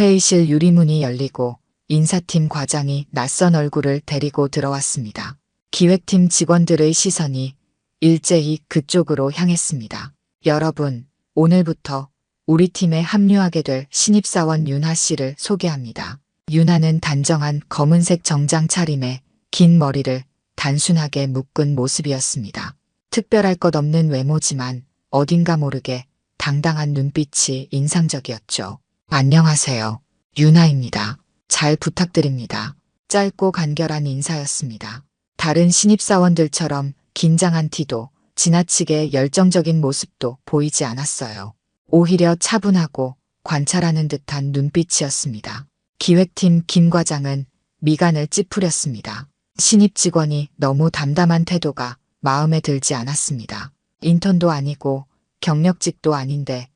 회의실 유리문이 열리고 인사팀 과장이 낯선 얼굴을 데리고 들어왔습니다. 기획팀 직원들의 시선이 일제히 그쪽으로 향했습니다. 여러분, 오늘부터 우리 팀에 합류하게 될 신입사원 윤하 씨를 소개합니다. 윤하는 단정한 검은색 정장 차림에 긴 머리를 단순하게 묶은 모습이었습니다. 특별할 것 없는 외모지만 어딘가 모르게 당당한 눈빛이 인상적이었죠. 안녕하세요. 윤하입니다. 잘 부탁드립니다. 짧고 간결한 인사였습니다. 다른 신입사원들처럼 긴장한 티도 지나치게 열정적인 모습도 보이지 않았어요. 오히려 차분하고 관찰하는 듯한 눈빛이었습니다. 기획팀 김 과장은 미간을 찌푸렸습니다. 신입 직원이 너무 담담한 태도가 마음에 들지 않았습니다. 인턴도 아니고 경력직도 아닌데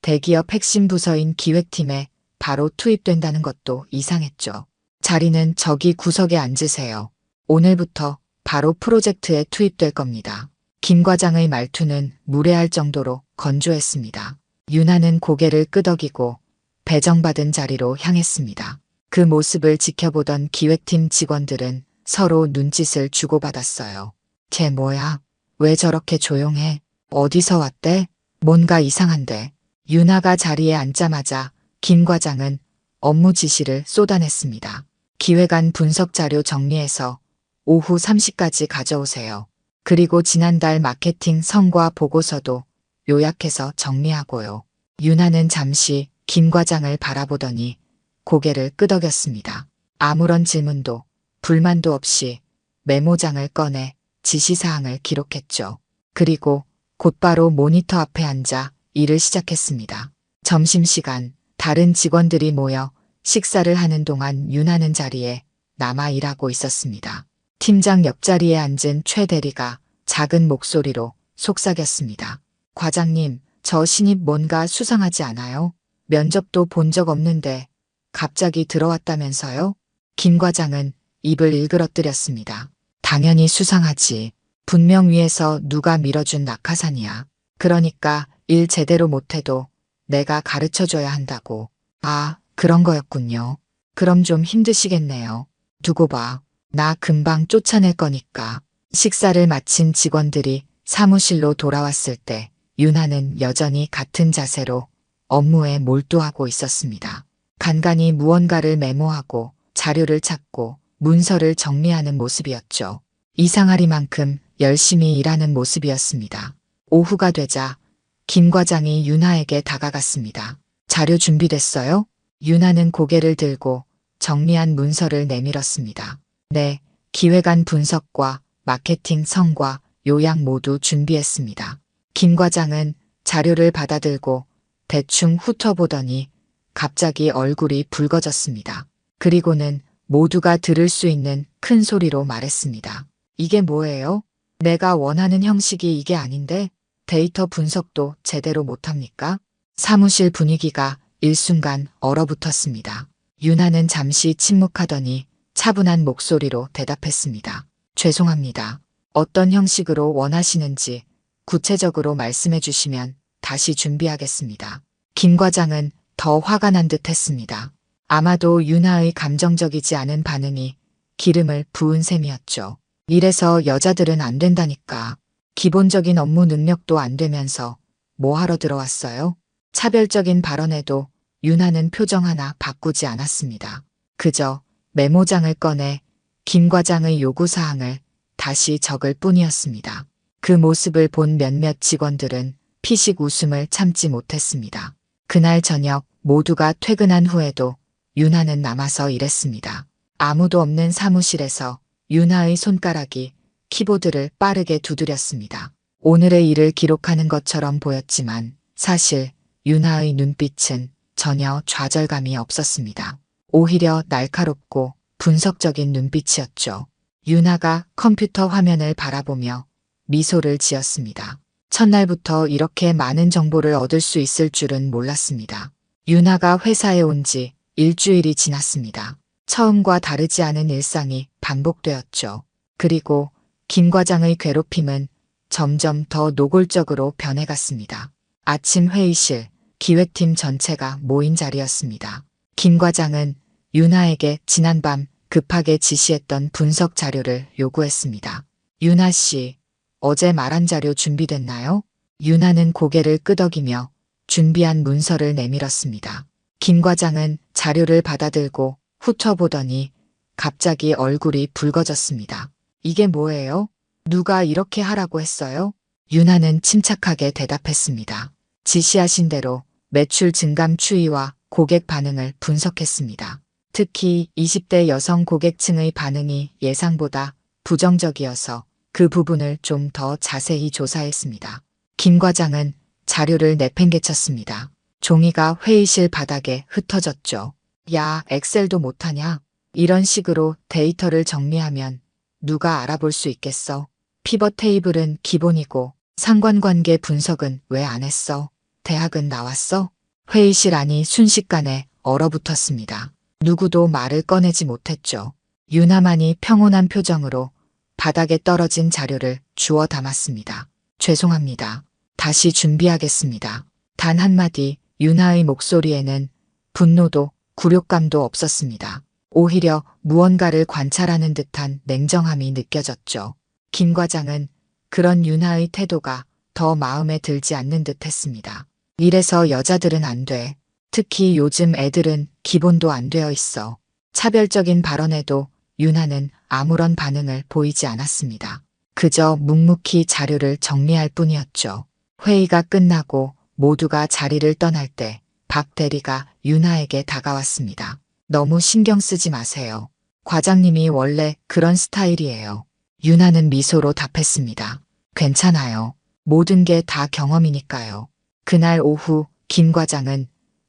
대기업 핵심 부서인 기획팀에 바로 투입된다는 것도 이상했죠. 자리는 저기 구석에 앉으세요. 오늘부터 바로 프로젝트에 투입될 겁니다. 김 과장의 말투는 무례할 정도로 건조했습니다. 윤하는 고개를 끄덕이고 배정받은 자리로 향했습니다. 그 모습을 지켜보던 기획팀 직원들은 서로 눈짓을 주고받았어요. 쟤 뭐야? 왜 저렇게 조용해? 어디서 왔대? 뭔가 이상한데. 윤하가 자리에 앉자마자 김 과장은 업무 지시를 쏟아냈습니다. 기획안 분석 자료 정리해서 오후 3시까지 가져오세요. 그리고 지난달 마케팅 성과 보고서도 요약해서 정리하고요. 윤하는 잠시 김 과장을 바라보더니 고개를 끄덕였습니다. 아무런 질문도 불만도 없이 메모장을 꺼내 지시사항을 기록했죠. 그리고 곧바로 모니터 앞에 앉아 일을 시작했습니다. 점심시간 다른 직원들이 모여 식사를 하는 동안 윤하는 자리에 남아 일하고 있었습니다. 팀장 옆자리에 앉은 최 대리가 작은 목소리로 속삭였습니다. 과장님, 저 신입 뭔가 수상하지 않아요? 면접도 본 적 없는데 갑자기 들어왔다면서요? 김 과장은 입을 일그러뜨렸습니다. 당연히 수상하지. 분명 위에서 누가 밀어준 낙하산이야. 그러니까 일 제대로 못해도 내가 가르쳐줘야 한다고. 아, 그런 거였군요. 그럼 좀 힘드시겠네요. 두고 봐. 나 금방 쫓아낼 거니까. 식사를 마친 직원들이 사무실로 돌아왔을 때 윤하는 여전히 같은 자세로 업무에 몰두하고 있었습니다. 간간히 무언가를 메모하고 자료를 찾고 문서를 정리하는 모습이었죠. 이상하리만큼 열심히 일하는 모습이었습니다. 오후가 되자 김 과장이 윤하에게 다가갔습니다. 자료 준비됐어요? 윤하는 고개를 들고 정리한 문서를 내밀었습니다. 네, 기획안 분석과 마케팅 성과 요약 모두 준비했습니다. 김 과장은 자료를 받아들고 대충 훑어보더니 갑자기 얼굴이 붉어졌습니다. 그리고는 모두가 들을 수 있는 큰 소리로 말했습니다. 이게 뭐예요? 내가 원하는 형식이 이게 아닌데 데이터 분석도 제대로 못합니까? 사무실 분위기가 일순간 얼어붙었습니다. 윤하는 잠시 침묵하더니 차분한 목소리로 대답했습니다. 죄송합니다. 어떤 형식으로 원하시는지 구체적으로 말씀해 주시면 다시 준비하겠습니다. 김 과장은 더 화가 난 듯 했습니다. 아마도 윤하의 감정적이지 않은 반응이 기름을 부은 셈이었죠. 이래서 여자들은 안 된다니까. 기본적인 업무 능력도 안 되면서 뭐 하러 들어왔어요? 차별적인 발언에도 윤하는 표정 하나 바꾸지 않았습니다. 그저 메모장을 꺼내 김 과장의 요구사항을 다시 적을 뿐이었습니다. 그 모습을 본 몇몇 직원들은 피식 웃음을 참지 못했습니다. 그날 저녁 모두가 퇴근한 후에도 윤하는 남아서 일했습니다. 아무도 없는 사무실에서 윤하의 손가락이 키보드를 빠르게 두드렸습니다. 오늘의 일을 기록하는 것처럼 보였지만 사실 윤하의 눈빛은 전혀 좌절감이 없었습니다. 오히려 날카롭고 분석적인 눈빛이었죠. 윤하가 컴퓨터 화면을 바라보며 미소를 지었습니다. 첫날부터 이렇게 많은 정보를 얻을 수 있을 줄은 몰랐습니다. 윤하가 회사에 온 지 일주일이 지났습니다. 처음과 다르지 않은 일상이 반복되었죠. 그리고 김 과장의 괴롭힘은 점점 더 노골적으로 변해갔습니다. 아침 회의실, 기획팀 전체가 모인 자리였습니다. 김 과장은 윤아에게 지난밤 급하게 지시했던 분석 자료를 요구했습니다. 윤아 씨, 어제 말한 자료 준비됐나요? 윤아는 고개를 끄덕이며 준비한 문서를 내밀었습니다. 김 과장은 자료를 받아들고 훑어보더니 갑자기 얼굴이 붉어졌습니다. 이게 뭐예요? 누가 이렇게 하라고 했어요? 윤아는 침착하게 대답했습니다. 지시하신 대로 매출 증감 추이와 고객 반응을 분석했습니다. 특히 20대 여성 고객층의 반응이 예상보다 부정적이어서 그 부분을 좀 더 자세히 조사했습니다. 김 과장은 자료를 내팽개쳤습니다. 종이가 회의실 바닥에 흩어졌죠. 야, 엑셀도 못하냐? 이런 식으로 데이터를 정리하면 누가 알아볼 수 있겠어? 피벗 테이블은 기본이고 상관관계 분석은 왜 안 했어? 대학은 나왔어? 회의실 안이 순식간에 얼어붙었습니다. 누구도 말을 꺼내지 못했죠. 윤아만이 평온한 표정으로 바닥에 떨어진 자료를 주워 담았습니다. 죄송합니다. 다시 준비하겠습니다. 단 한마디 윤아의 목소리에는 분노도 굴욕감도 없었습니다. 오히려 무언가를 관찰하는 듯한 냉정함이 느껴졌죠. 김 과장은 그런 윤아의 태도가 더 마음에 들지 않는 듯 했습니다. 이래서 여자들은 안 돼. 특히 요즘 애들은 기본도 안 되어 있어. 차별적인 발언에도 윤아는 아무런 반응을 보이지 않았습니다. 그저 묵묵히 자료를 정리할 뿐이었죠. 회의가 끝나고 모두가 자리를 떠날 때 박 대리가 윤아에게 다가왔습니다. 너무 신경 쓰지 마세요. 과장님이 원래 그런 스타일이에요. 윤아는 미소로 답했습니다. 괜찮아요. 모든 게 다 경험이니까요. 그날 오후 김 과장은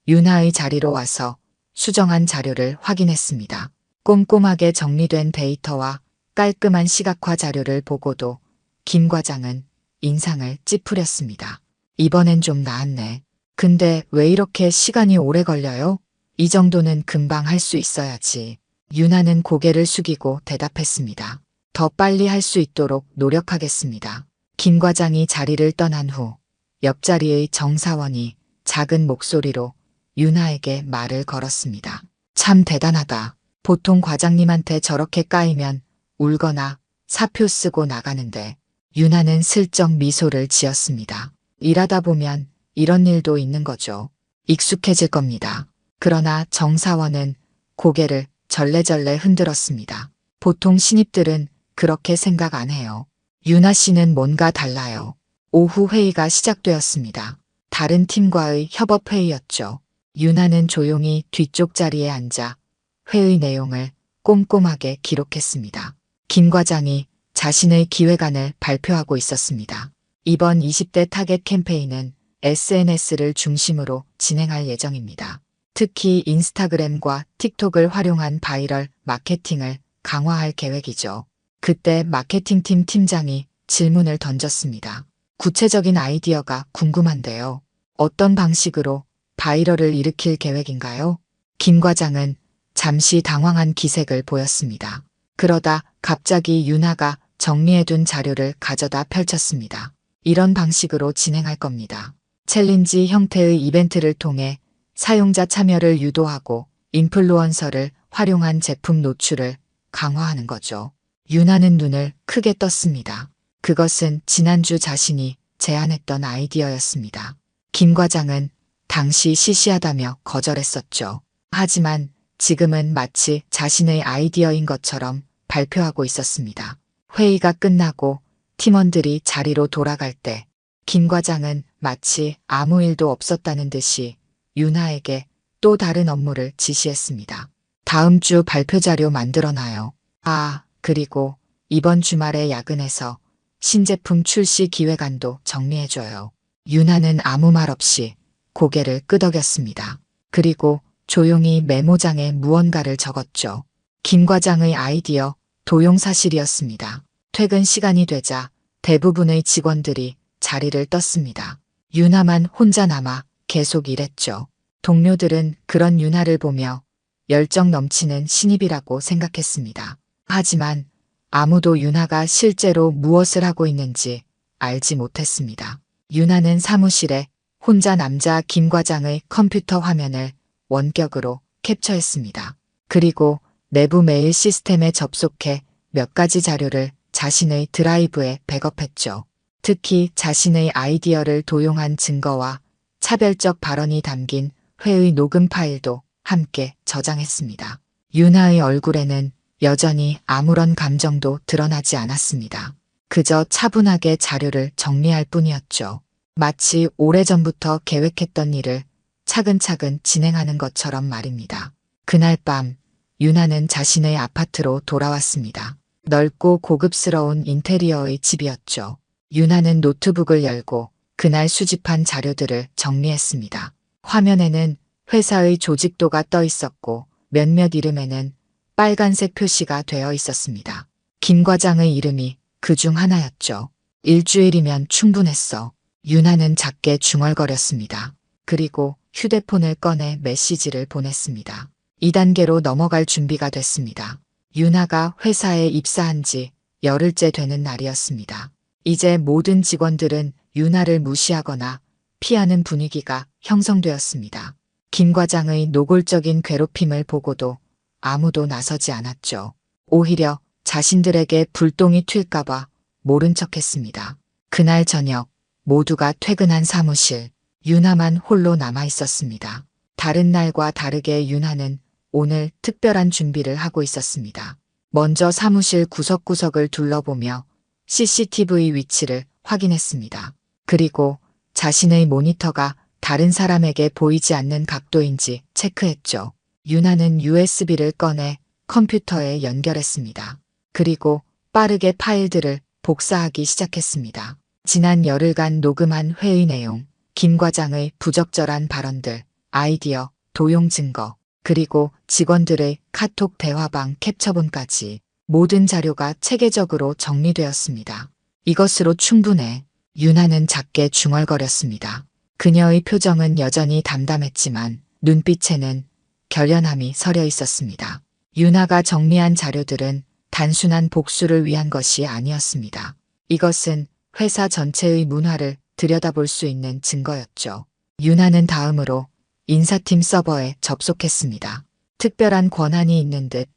윤아의 자리로 와서 수정한 자료를 확인했습니다. 꼼꼼하게 정리된 데이터와 깔끔한 시각화 자료를 보고도 김 과장은 인상을 찌푸렸습니다. 이번엔 좀 나았네. 근데 왜 이렇게 시간이 오래 걸려요? 이 정도는 금방 할 수 있어야지. 윤아는 고개를 숙이고 대답했습니다. 더 빨리 할 수 있도록 노력하겠습니다. 김 과장이 자리를 떠난 후 옆자리의 정사원이 작은 목소리로 윤아에게 말을 걸었습니다. 참 대단하다. 보통 과장님한테 저렇게 까이면 울거나 사표 쓰고 나가는데 윤아는 슬쩍 미소를 지었습니다. 일하다 보면 이런 일도 있는 거죠. 익숙해질 겁니다. 그러나 정사원은 고개를 절레절레 흔들었습니다. 보통 신입들은 그렇게 생각 안 해요. 윤아 씨는 뭔가 달라요. 오후 회의가 시작되었습니다. 다른 팀과의 협업회의였죠. 윤아는 조용히 뒤쪽 자리에 앉아 회의 내용을 꼼꼼하게 기록했습니다. 김 과장이 자신의 기획안을 발표하고 있었습니다. 이번 20대 타겟 캠페인은 SNS를 중심으로 진행할 예정입니다. 특히 인스타그램과 틱톡을 활용한 바이럴 마케팅을 강화할 계획이죠. 그때 마케팅팀 팀장이 질문을 던졌습니다. 구체적인 아이디어가 궁금한데요. 어떤 방식으로 바이럴을 일으킬 계획인가요? 김 과장은 잠시 당황한 기색을 보였습니다. 그러다 갑자기 윤아가 정리해둔 자료를 가져다 펼쳤습니다. 이런 방식으로 진행할 겁니다. 챌린지 형태의 이벤트를 통해 사용자 참여를 유도하고 인플루언서를 활용한 제품 노출을 강화하는 거죠. 윤아는 눈을 크게 떴습니다. 그것은 지난주 자신이 제안했던 아이디어였습니다. 김 과장은 당시 시시하다며 거절했었죠. 하지만 지금은 마치 자신의 아이디어인 것처럼 발표하고 있었습니다. 회의가 끝나고 팀원들이 자리로 돌아갈 때 김 과장은 마치 아무 일도 없었다는 듯이 윤아에게 또 다른 업무를 지시했습니다. 다음 주 발표 자료 만들어놔요. 아, 그리고 이번 주말에 야근해서 신제품 출시 기획안도 정리해줘요. 윤아는 아무 말 없이 고개를 끄덕였습니다. 그리고 조용히 메모장에 무언가를 적었죠. 김 과장의 아이디어 도용사실이었습니다. 퇴근 시간이 되자 대부분의 직원들이 자리를 떴습니다. 윤아만 혼자 남아 계속 일했죠. 동료들은 그런 윤아를 보며 열정 넘치는 신입이라고 생각했습니다. 하지만 아무도 윤아가 실제로 무엇을 하고 있는지 알지 못했습니다. 윤아는 사무실에 혼자 남자 김 과장의 컴퓨터 화면을 원격으로 캡처했습니다. 그리고 내부 메일 시스템에 접속해 몇 가지 자료를 자신의 드라이브에 백업했죠. 특히 자신의 아이디어를 도용한 증거와 차별적 발언이 담긴 회의 녹음 파일도 함께 저장했습니다. 유나의 얼굴에는 여전히 아무런 감정도 드러나지 않았습니다. 그저 차분하게 자료를 정리할 뿐이었죠. 마치 오래전부터 계획했던 일을 차근차근 진행하는 것처럼 말입니다. 그날 밤 유나는 자신의 아파트로 돌아왔습니다. 넓고 고급스러운 인테리어의 집이었죠. 유나는 노트북을 열고 그날 수집한 자료들을 정리했습니다. 화면에는 회사의 조직도가 떠 있었고 몇몇 이름에는 빨간색 표시가 되어 있었습니다. 김 과장의 이름이 그 중 하나였죠. 일주일이면 충분했어. 유나는 작게 중얼거렸습니다. 그리고 휴대폰을 꺼내 메시지를 보냈습니다. 2단계로 넘어갈 준비가 됐습니다. 유나가 회사에 입사한 지 열흘째 되는 날이었습니다. 이제 모든 직원들은 유나를 무시하거나 피하는 분위기가 형성되었습니다. 김 과장의 노골적인 괴롭힘을 보고도 아무도 나서지 않았죠. 오히려 자신들에게 불똥이 튈까봐 모른 척했습니다. 그날 저녁 모두가 퇴근한 사무실, 유나만 홀로 남아 있었습니다. 다른 날과 다르게 유나는 오늘 특별한 준비를 하고 있었습니다. 먼저 사무실 구석구석을 둘러보며 CCTV 위치를 확인했습니다. 그리고 자신의 모니터가 다른 사람에게 보이지 않는 각도인지 체크했죠. 유나는 USB를 꺼내 컴퓨터에 연결했습니다. 그리고 빠르게 파일들을 복사하기 시작했습니다. 지난 열흘간 녹음한 회의 내용, 김 과장의 부적절한 발언들, 아이디어, 도용 증거, 그리고 직원들의 카톡 대화방 캡처본까지 모든 자료가 체계적으로 정리되었습니다. 이것으로 충분해. 유나는 작게 중얼거렸습니다. 그녀의 표정은 여전히 담담했지만 눈빛에는 결연함이 서려 있었습니다. 유나가 정리한 자료들은 단순한 복수를 위한 것이 아니었습니다. 이것은 회사 전체의 문화를 들여다볼 수 있는 증거였죠. 유나는 다음으로 인사팀 서버에 접속했습니다. 특별한 권한이 있는 듯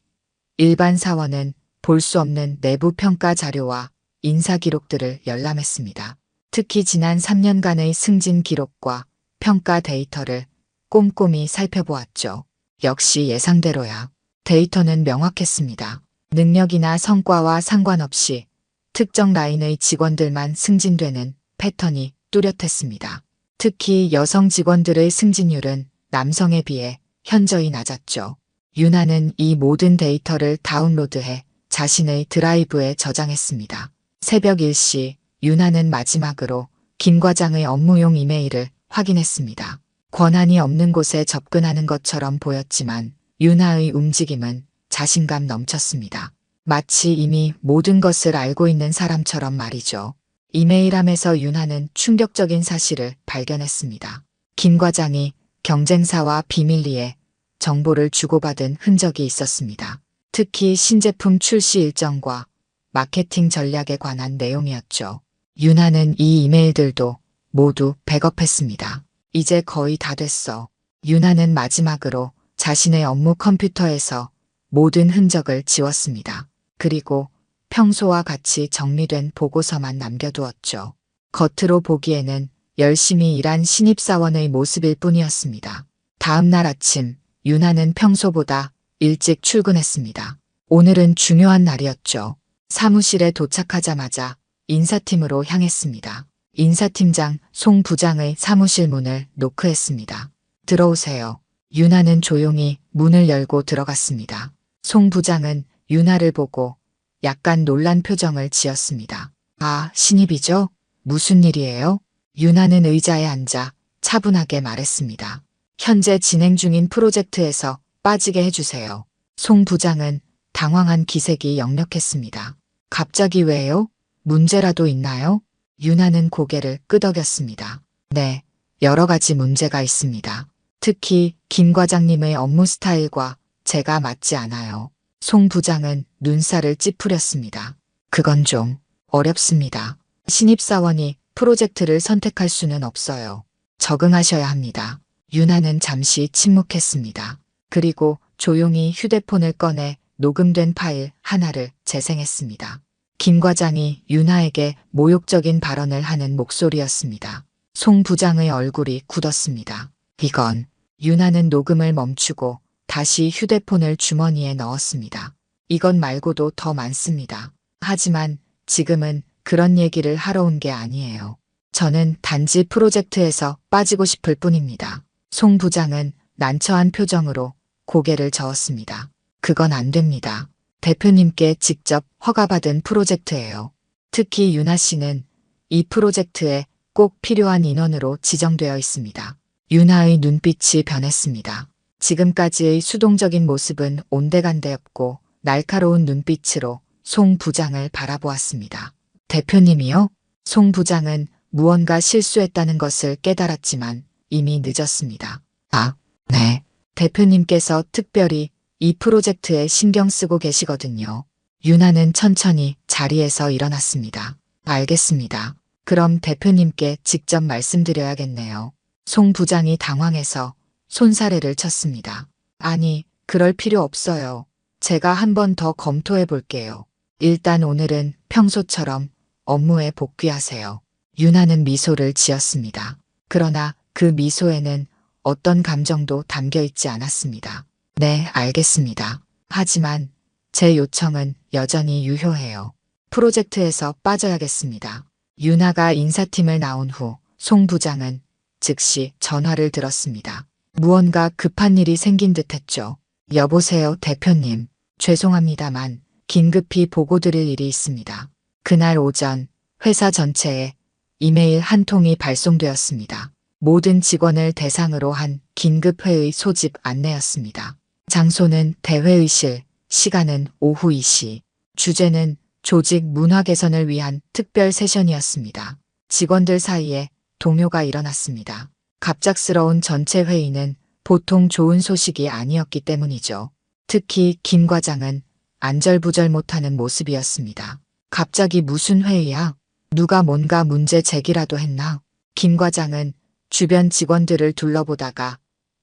일반 사원은 볼 수 없는 내부 평가 자료와 인사 기록들을 열람했습니다. 특히 지난 3년간의 승진 기록과 평가 데이터를 꼼꼼히 살펴보았죠. 역시 예상대로야. 데이터는 명확했습니다. 능력이나 성과와 상관없이 특정 라인의 직원들만 승진되는 패턴이 뚜렷했습니다. 특히 여성 직원들의 승진율은 남성에 비해 현저히 낮았죠. 유나는 이 모든 데이터를 다운로드해 자신의 드라이브에 저장했습니다. 새벽 1시 유나는 마지막으로 김 과장의 업무용 이메일을 확인했습니다. 권한이 없는 곳에 접근하는 것처럼 보였지만 유나의 움직임은 자신감 넘쳤습니다. 마치 이미 모든 것을 알고 있는 사람처럼 말이죠. 이메일함에서 유나는 충격적인 사실을 발견했습니다. 김 과장이 경쟁사와 비밀리에 정보를 주고받은 흔적이 있었습니다. 특히 신제품 출시 일정과 마케팅 전략에 관한 내용이었죠. 유나는 이 이메일들도 모두 백업했습니다. 이제 거의 다 됐어. 유나는 마지막으로 자신의 업무 컴퓨터에서 모든 흔적을 지웠습니다. 그리고 평소와 같이 정리된 보고서만 남겨두었죠. 겉으로 보기에는 열심히 일한 신입사원의 모습일 뿐이었습니다. 다음 날 아침 유나는 평소보다 일찍 출근했습니다. 오늘은 중요한 날이었죠. 사무실에 도착하자마자 인사팀으로 향했습니다. 인사팀장 송 부장의 사무실 문을 노크했습니다. 들어오세요. 유나는 조용히 문을 열고 들어갔습니다. 송 부장은 유나를 보고 약간 놀란 표정을 지었습니다. 아, 신입이죠? 무슨 일이에요? 유나는 의자에 앉아 차분하게 말했습니다. 현재 진행 중인 프로젝트에서 빠지게 해주세요. 송 부장은 당황한 기색이 역력했습니다. 갑자기 왜요? 문제라도 있나요? 유나는 고개를 끄덕였습니다. 네, 여러 가지 문제가 있습니다. 특히 김 과장님의 업무 스타일과 제가 맞지 않아요. 송 부장은 눈살을 찌푸렸습니다. 그건 좀 어렵습니다. 신입사원이 프로젝트를 선택할 수는 없어요. 적응하셔야 합니다. 유나는 잠시 침묵했습니다. 그리고 조용히 휴대폰을 꺼내 녹음된 파일 하나를 재생했습니다. 김 과장이 윤아에게 모욕적인 발언을 하는 목소리였습니다. 송 부장의 얼굴이 굳었습니다. 이건. 윤아는 녹음을 멈추고 다시 휴대폰을 주머니에 넣었습니다. 이건 말고도 더 많습니다. 하지만 지금은 그런 얘기를 하러 온 게 아니에요. 저는 단지 프로젝트에서 빠지고 싶을 뿐입니다. 송 부장은 난처한 표정으로 고개를 저었습니다. 그건 안 됩니다. 대표님께 직접 허가받은 프로젝트예요. 특히 윤아 씨는 이 프로젝트에 꼭 필요한 인원으로 지정되어 있습니다. 윤아의 눈빛이 변했습니다. 지금까지의 수동적인 모습은 온데간데없고 날카로운 눈빛으로 송 부장을 바라보았습니다. 대표님이요? 송 부장은 무언가 실수했다는 것을 깨달았지만 이미 늦었습니다. 아, 네. 대표님께서 특별히 이 프로젝트에 신경 쓰고 계시거든요. 윤아는 천천히 자리에서 일어났습니다. 알겠습니다. 그럼 대표님께 직접 말씀드려야겠네요. 송 부장이 당황해서 손사래를 쳤습니다. 아니, 그럴 필요 없어요. 제가 한 번 더 검토해 볼게요. 일단 오늘은 평소처럼 업무에 복귀하세요. 윤아는 미소를 지었습니다. 그러나 그 미소에는 어떤 감정도 담겨 있지 않았습니다. 네, 알겠습니다. 하지만 제 요청은 여전히 유효해요. 프로젝트에서 빠져야겠습니다. 윤아가 인사팀을 나온 후 송 부장은 즉시 전화를 들었습니다. 무언가 급한 일이 생긴 듯 했죠. 여보세요, 대표님. 죄송합니다만 긴급히 보고드릴 일이 있습니다. 그날 오전 회사 전체에 이메일 한 통이 발송되었습니다. 모든 직원을 대상으로 한 긴급회의 소집 안내였습니다. 장소는 대회의실, 시간은 오후 2시. 주제는 조직 문화 개선을 위한 특별 세션이었습니다. 직원들 사이에 동요가 일어났습니다. 갑작스러운 전체 회의는 보통 좋은 소식이 아니었기 때문이죠. 특히 김 과장은 안절부절 못하는 모습이었습니다. 갑자기 무슨 회의야? 누가 뭔가 문제 제기라도 했나? 김 과장은 주변 직원들을 둘러보다가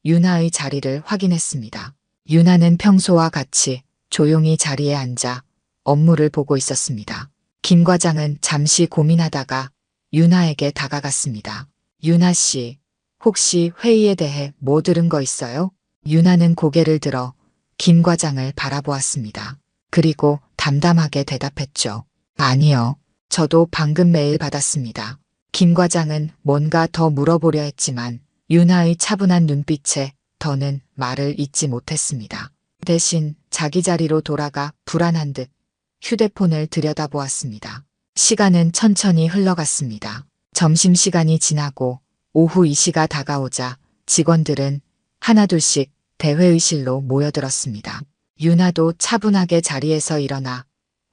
윤아의 자리를 확인했습니다. 윤아는 평소와 같이 조용히 자리에 앉아 업무를 보고 있었습니다. 김 과장은 잠시 고민하다가 윤아에게 다가갔습니다. 윤아 씨, 혹시 회의에 대해 뭐 들은 거 있어요? 윤아는 고개를 들어 김 과장을 바라보았습니다. 그리고 담담하게 대답했죠. 아니요. 저도 방금 메일 받았습니다. 김 과장은 뭔가 더 물어보려 했지만 윤아의 차분한 눈빛에 더는 말을 잇지 못했습니다. 대신 자기 자리로 돌아가 불안한 듯 휴대폰을 들여다보았습니다. 시간은 천천히 흘러갔습니다. 점심시간이 지나고 오후 2시가 다가오자 직원들은 하나둘씩 대회의실로 모여들었습니다. 윤아도 차분하게 자리에서 일어나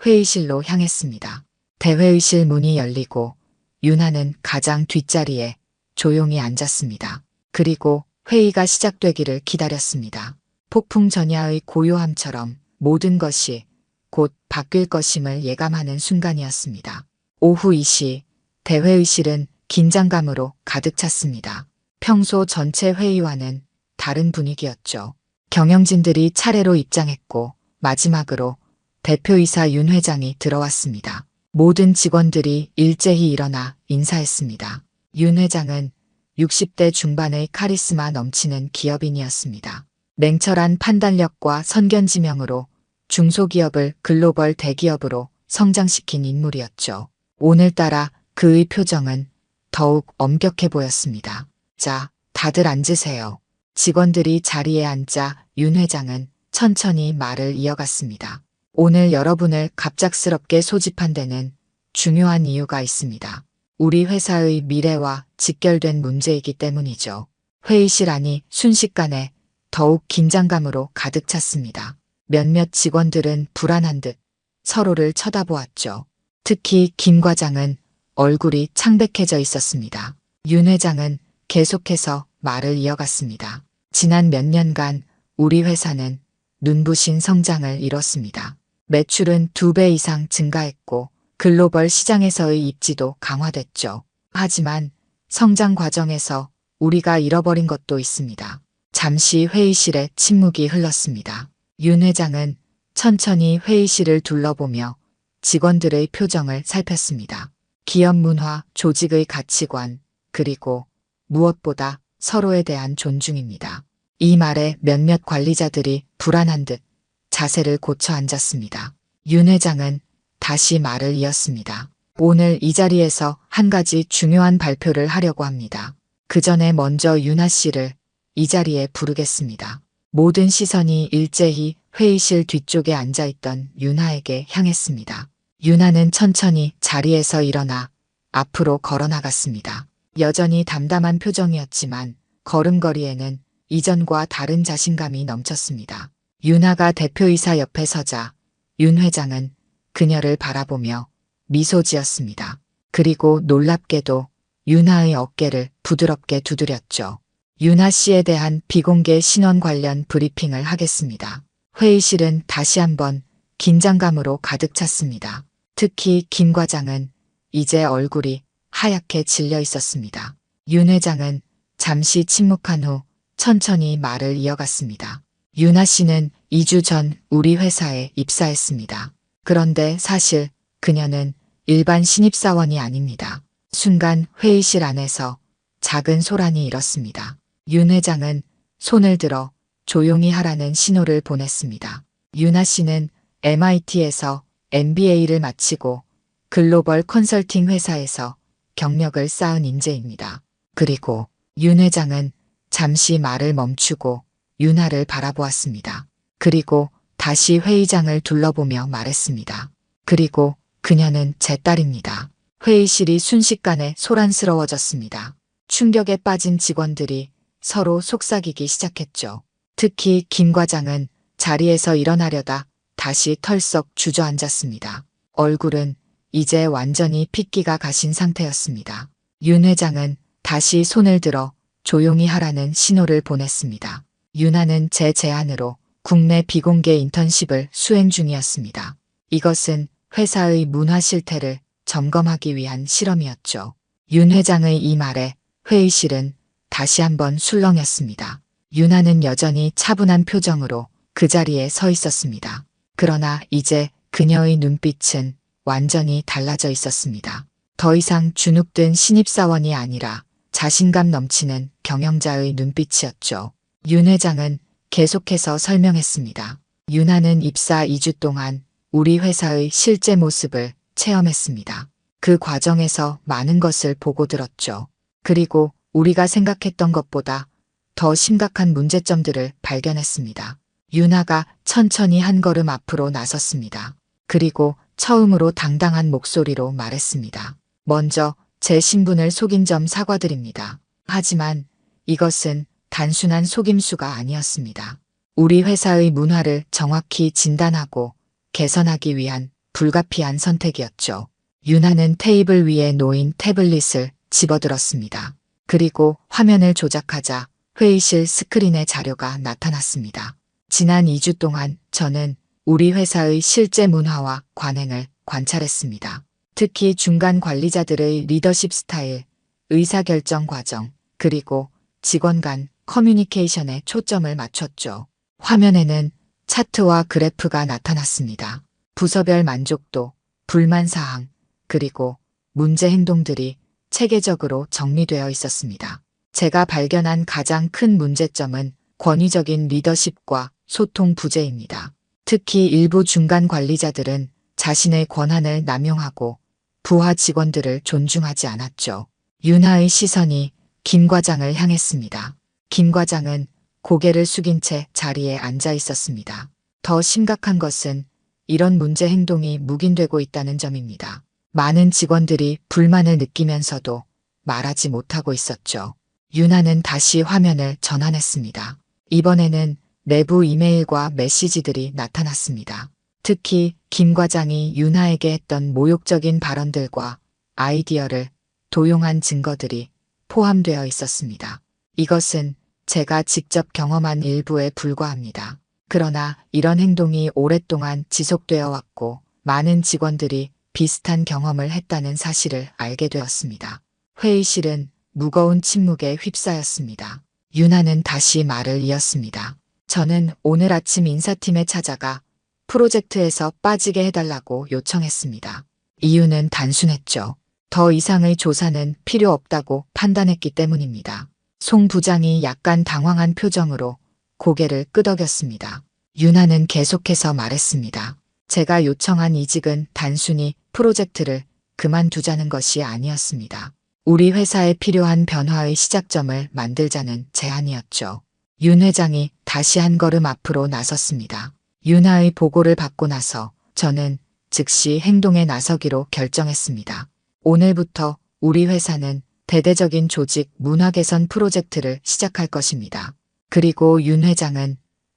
회의실로 향했습니다. 대회의실 문이 열리고 윤아는 가장 뒷자리에 조용히 앉았습니다. 그리고 회의가 시작되기를 기다렸습니다. 폭풍 전야의 고요함처럼 모든 것이 곧 바뀔 것임을 예감하는 순간이었습니다. 오후 2시 대회의실은 긴장감으로 가득 찼습니다. 평소 전체 회의와는 다른 분위기였죠. 경영진들이 차례로 입장했고 마지막으로 대표이사 윤 회장이 들어왔습니다. 모든 직원들이 일제히 일어나 인사했습니다. 윤 회장은 60대 중반의 카리스마 넘치는 기업인이었습니다. 냉철한 판단력과 선견지명으로 중소기업을 글로벌 대기업으로 성장시킨 인물이었죠. 오늘따라 그의 표정은 더욱 엄격해 보였습니다. 자, 다들 앉으세요. 직원들이 자리에 앉자 윤 회장은 천천히 말을 이어갔습니다. 오늘 여러분을 갑작스럽게 소집한 데는 중요한 이유가 있습니다. 우리 회사의 미래와 직결된 문제이기 때문이죠. 회의실 안이 순식간에 더욱 긴장감으로 가득 찼습니다. 몇몇 직원들은 불안한 듯 서로를 쳐다보았죠. 특히 김 과장은 얼굴이 창백해져 있었습니다. 윤 회장은 계속해서 말을 이어갔습니다. 지난 몇 년간 우리 회사는 눈부신 성장을 이뤘습니다. 매출은 2배 이상 증가했고 글로벌 시장에서의 입지도 강화됐죠. 하지만 성장 과정에서 우리가 잃어버린 것도 있습니다. 잠시 회의실에 침묵이 흘렀습니다. 윤 회장은 천천히 회의실을 둘러보며 직원들의 표정을 살폈습니다. 기업 문화, 조직의 가치관, 그리고 무엇보다 서로에 대한 존중입니다. 이 말에 몇몇 관리자들이 불안한 듯 자세를 고쳐 앉았습니다. 윤 회장은 다시 말을 이었습니다. 오늘 이 자리에서 한 가지 중요한 발표를 하려고 합니다. 그 전에 먼저 윤하 씨를 이 자리에 부르겠습니다. 모든 시선이 일제히 회의실 뒤쪽에 앉아있던 윤하에게 향했습니다. 윤하는 천천히 자리에서 일어나 앞으로 걸어나갔습니다. 여전히 담담한 표정이었지만 걸음걸이에는 이전과 다른 자신감이 넘쳤습니다. 윤하가 대표이사 옆에 서자 윤 회장은 그녀를 바라보며 미소 지었습니다. 그리고 놀랍게도 윤하의 어깨를 부드럽게 두드렸죠. 윤하 씨에 대한 비공개 신원 관련 브리핑을 하겠습니다. 회의실은 다시 한번 긴장감으로 가득 찼습니다. 특히 김 과장은 이제 얼굴이 하얗게 질려 있었습니다. 윤 회장은 잠시 침묵한 후 천천히 말을 이어갔습니다. 윤하 씨는 2주 전 우리 회사에 입사했습니다. 그런데 사실 그녀는 일반 신입사원이 아닙니다. 순간 회의실 안에서 작은 소란이 일었습니다. 윤 회장은 손을 들어 조용히 하라는 신호를 보냈습니다. 윤하 씨는 MIT에서 MBA를 마치고 글로벌 컨설팅 회사에서 경력을 쌓은 인재입니다. 그리고 윤 회장은 잠시 말을 멈추고 윤하를 바라보았습니다. 그리고 다시 회의장을 둘러보며 말했습니다. 그리고 그녀는 제 딸입니다. 회의실이 순식간에 소란스러워졌습니다. 충격에 빠진 직원들이 서로 속삭이기 시작했죠. 특히 김 과장은 자리에서 일어나려다 다시 털썩 주저앉았습니다. 얼굴은 이제 완전히 핏기가 가신 상태였습니다. 윤 회장은 다시 손을 들어 조용히 하라는 신호를 보냈습니다. 윤하는 제 제안으로 국내 비공개 인턴십을 수행 중이었습니다. 이것은 회사의 문화 실태를 점검하기 위한 실험이었죠. 윤 회장의 이 말에 회의실은 다시 한번 술렁였습니다. 윤하는 여전히 차분한 표정으로 그 자리에 서 있었습니다. 그러나 이제 그녀의 눈빛은 완전히 달라져 있었습니다. 더 이상 주눅든 신입사원이 아니라 자신감 넘치는 경영자의 눈빛이었죠. 윤 회장은 계속해서 설명했습니다. 윤하는 입사 2주 동안 우리 회사의 실제 모습을 체험했습니다. 그 과정에서 많은 것을 보고 들었죠. 그리고 우리가 생각했던 것보다 더 심각한 문제점들을 발견했습니다. 윤하가 천천히 한 걸음 앞으로 나섰습니다. 그리고 처음으로 당당한 목소리로 말했습니다. 먼저 제 신분을 속인 점 사과드립니다. 하지만 이것은 단순한 속임수가 아니었습니다. 우리 회사의 문화를 정확히 진단하고 개선하기 위한 불가피한 선택이었죠. 윤하는 테이블 위에 놓인 태블릿을 집어들었습니다. 그리고 화면을 조작하자 회의실 스크린에 자료가 나타났습니다. 지난 2주 동안 저는 우리 회사의 실제 문화와 관행을 관찰했습니다. 특히 중간 관리자들의 리더십 스타일, 의사결정 과정, 그리고 직원 간 커뮤니케이션에 초점을 맞췄죠. 화면에는 차트와 그래프가 나타났습니다. 부서별 만족도, 불만사항, 그리고 문제 행동들이 체계적으로 정리되어 있었습니다. 제가 발견한 가장 큰 문제점은 권위적인 리더십과 소통 부재입니다. 특히 일부 중간 관리자들은 자신의 권한을 남용하고 부하 직원들을 존중하지 않았죠. 윤하의 시선이 김 과장을 향했습니다. 김 과장은 고개를 숙인 채 자리에 앉아 있었습니다. 더 심각한 것은 이런 문제 행동이 묵인되고 있다는 점입니다. 많은 직원들이 불만을 느끼면서도 말하지 못하고 있었죠. 윤하는 다시 화면을 전환했습니다. 이번에는 내부 이메일과 메시지들이 나타났습니다. 특히 김 과장이 윤하에게 했던 모욕적인 발언들과 아이디어를 도용한 증거들이 포함되어 있었습니다. 이것은 제가 직접 경험한 일부에 불과합니다. 그러나 이런 행동이 오랫동안 지속되어 왔고 많은 직원들이 비슷한 경험을 했다는 사실을 알게 되었습니다. 회의실은 무거운 침묵에 휩싸였습니다. 윤아는 다시 말을 이었습니다. 저는 오늘 아침 인사팀에 찾아가 프로젝트에서 빠지게 해달라고 요청했습니다. 이유는 단순했죠. 더 이상의 조사는 필요 없다고 판단했기 때문입니다. 송 부장이 약간 당황한 표정으로 고개를 끄덕였습니다. 윤아는 계속해서 말했습니다. 제가 요청한 이직은 단순히 프로젝트를 그만두자는 것이 아니었습니다. 우리 회사에 필요한 변화의 시작점을 만들자는 제안이었죠. 윤 회장이 다시 한 걸음 앞으로 나섰습니다. 윤아의 보고를 받고 나서 저는 즉시 행동에 나서기로 결정했습니다. 오늘부터 우리 회사는 대대적인 조직 문화 개선 프로젝트를 시작할 것입니다. 그리고 윤 회장은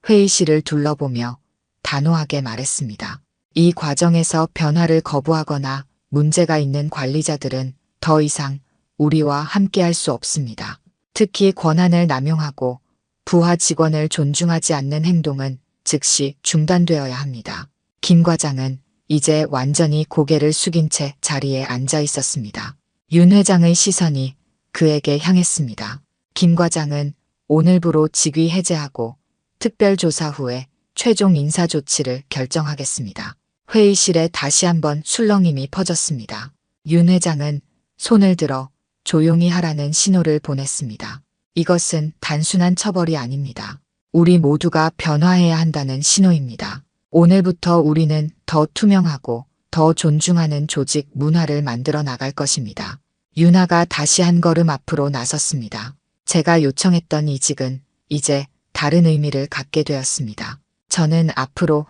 회의실을 둘러보며 단호하게 말했습니다. 이 과정에서 변화를 거부하거나 문제가 있는 관리자들은 더 이상 우리와 함께할 수 없습니다. 특히 권한을 남용하고 부하 직원을 존중하지 않는 행동은 즉시 중단되어야 합니다. 김 과장은 이제 완전히 고개를 숙인 채 자리에 앉아 있었습니다. 윤 회장의 시선이 그에게 향했습니다. 김 과장은 오늘부로 직위 해제하고 특별조사 후에 최종 인사 조치를 결정하겠습니다. 회의실에 다시 한번 술렁임이 퍼졌습니다. 윤 회장은 손을 들어 조용히 하라는 신호를 보냈습니다. 이것은 단순한 처벌이 아닙니다. 우리 모두가 변화해야 한다는 신호입니다. 오늘부터 우리는 더 투명하고 더 존중하는 조직 문화를 만들어 나갈 것입니다. 윤아가 다시 한 걸음 앞으로 나섰습니다. 제가 요청했던 이직은 이제 다른 의미를 갖게 되었습니다. 저는 앞으로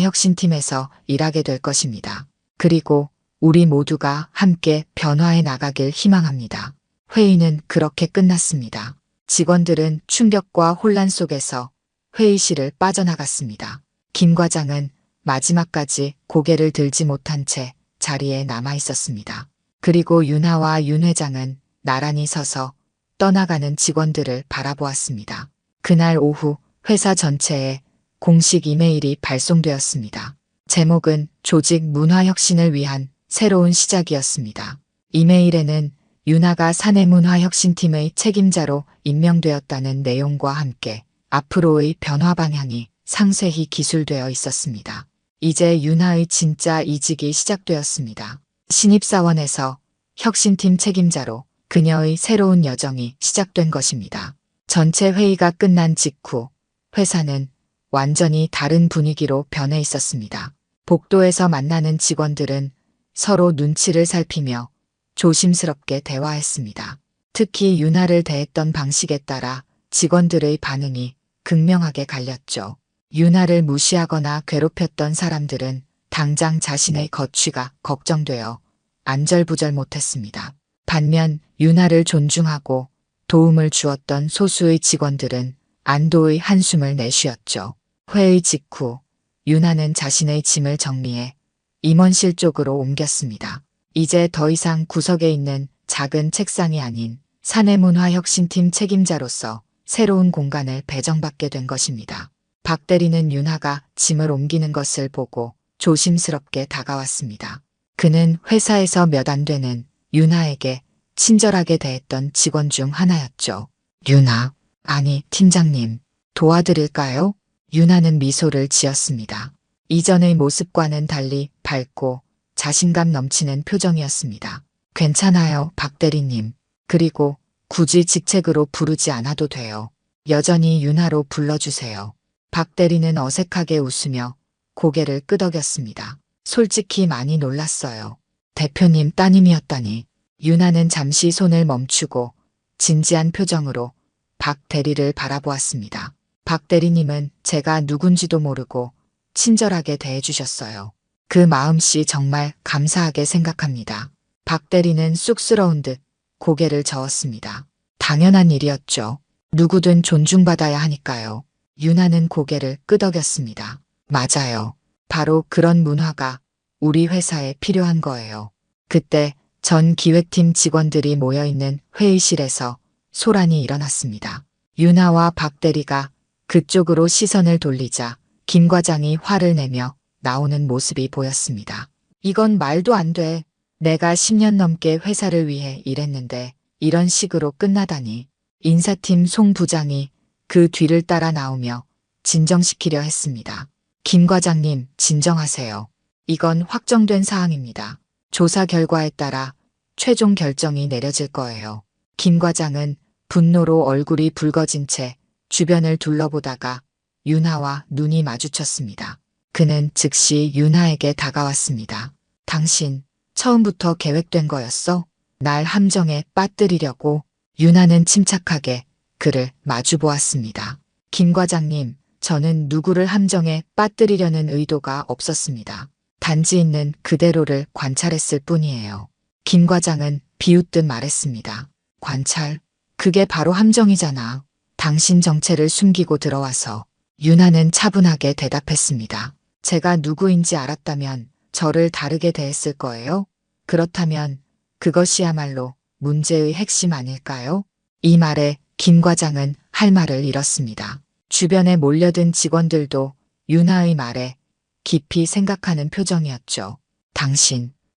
사내문화혁신팀에서 일하게 될 것입니다. 그리고 우리 모두가 함께 변화해 나가길 희망합니다. 회의는 그렇게 끝났습니다. 직원들은 충격과 혼란 속에서 회의실을 빠져나갔습니다. 김 과장은 마지막까지 고개를 들지 못한 채 자리에 남아 있었습니다. 그리고 윤아와 윤 회장은 나란히 서서 떠나가는 직원들을 바라보았습니다. 그날 오후 회사 전체에 공식 이메일이 발송되었습니다. 제목은 조직 문화 혁신을 위한 새로운 시작이었습니다. 이메일에는 윤아가 사내문화혁신팀의 책임자로 임명되었다는 내용과 함께 앞으로의 변화 방향이 상세히 기술되어 있었습니다. 이제 윤아의 진짜 이직이 시작되었습니다. 신입사원에서 혁신팀 책임자로 그녀의 새로운 여정이 시작된 것입니다. 전체 회의가 끝난 직후 회사는 완전히 다른 분위기로 변해 있었습니다. 복도에서 만나는 직원들은 서로 눈치를 살피며 조심스럽게 대화했습니다. 특히 윤아를 대했던 방식에 따라 직원들의 반응이 극명하게 갈렸죠. 윤아를 무시하거나 괴롭혔던 사람들은 당장 자신의 거취가 걱정되어 안절부절 못했습니다. 반면 윤아를 존중하고 도움을 주었던 소수의 직원들은 안도의 한숨을 내쉬었죠. 회의 직후 윤아는 자신의 짐을 정리해 임원실 쪽으로 옮겼습니다. 이제 더 이상 구석에 있는 작은 책상이 아닌 사내문화혁신팀 책임자로서 새로운 공간을 배정받게 된 것입니다. 박 대리는 윤아가 짐을 옮기는 것을 보고 조심스럽게 다가왔습니다. 그는 회사에서 몇 안 되는 윤아에게 친절하게 대했던 직원 중 하나였죠. 윤아, 아니 팀장님, 도와드릴까요? 윤아는 미소를 지었습니다. 이전의 모습과는 달리 밝고 자신감 넘치는 표정이었습니다. 괜찮아요, 박 대리님. 그리고 굳이 직책으로 부르지 않아도 돼요. 여전히 윤아로 불러주세요. 박 대리는 어색하게 웃으며 고개를 끄덕였습니다. 솔직히 많이 놀랐어요. 대표님 따님이었다니. 윤아는 잠시 손을 멈추고 진지한 표정으로 박 대리를 바라보았습니다. 박 대리님은 제가 누군지도 모르고 친절하게 대해주셨어요. 그 마음씨 정말 감사하게 생각합니다. 박 대리는 쑥스러운 듯 고개를 저었습니다. 당연한 일이었죠. 누구든 존중받아야 하니까요. 윤아는 고개를 끄덕였습니다. 맞아요. 바로 그런 문화가 우리 회사에 필요한 거예요. 그때 전 기획팀 직원들이 모여있는 회의실에서 소란이 일어났습니다. 윤아와 박 대리가 그쪽으로 시선을 돌리자 김 과장이 화를 내며 나오는 모습이 보였습니다. 이건 말도 안 돼. 내가 10년 넘게 회사를 위해 일했는데 이런 식으로 끝나다니. 인사팀 송 부장이 그 뒤를 따라 나오며 진정시키려 했습니다. 김 과장님, 진정하세요. 이건 확정된 사항입니다. 조사 결과에 따라 최종 결정이 내려질 거예요. 김 과장은 분노로 얼굴이 붉어진 채 주변을 둘러보다가 윤하와 눈이 마주쳤습니다. 그는 즉시 윤하에게 다가왔습니다. 당신, 처음부터 계획된 거였어? 날 함정에 빠뜨리려고. 윤하는 침착하게 그를 마주보았습니다. 김 과장님, 저는 누구를 함정에 빠뜨리려는 의도가 없었습니다. 단지 있는 그대로를 관찰했을 뿐이에요. 김 과장은 비웃듯 말했습니다. 관찰? 그게 바로 함정이잖아. 당신 정체를 숨기고 들어와서. 윤하는 차분하게 대답했습니다. 제가 누구인지 알았다면 저를 다르게 대했을 거예요? 그렇다면 그것이야말로 문제의 핵심 아닐까요? 이 말에 김 과장은 할 말을 잃었습니다. 주변에 몰려든 직원들도 윤하의 말에 깊이 생각하는 표정이었죠.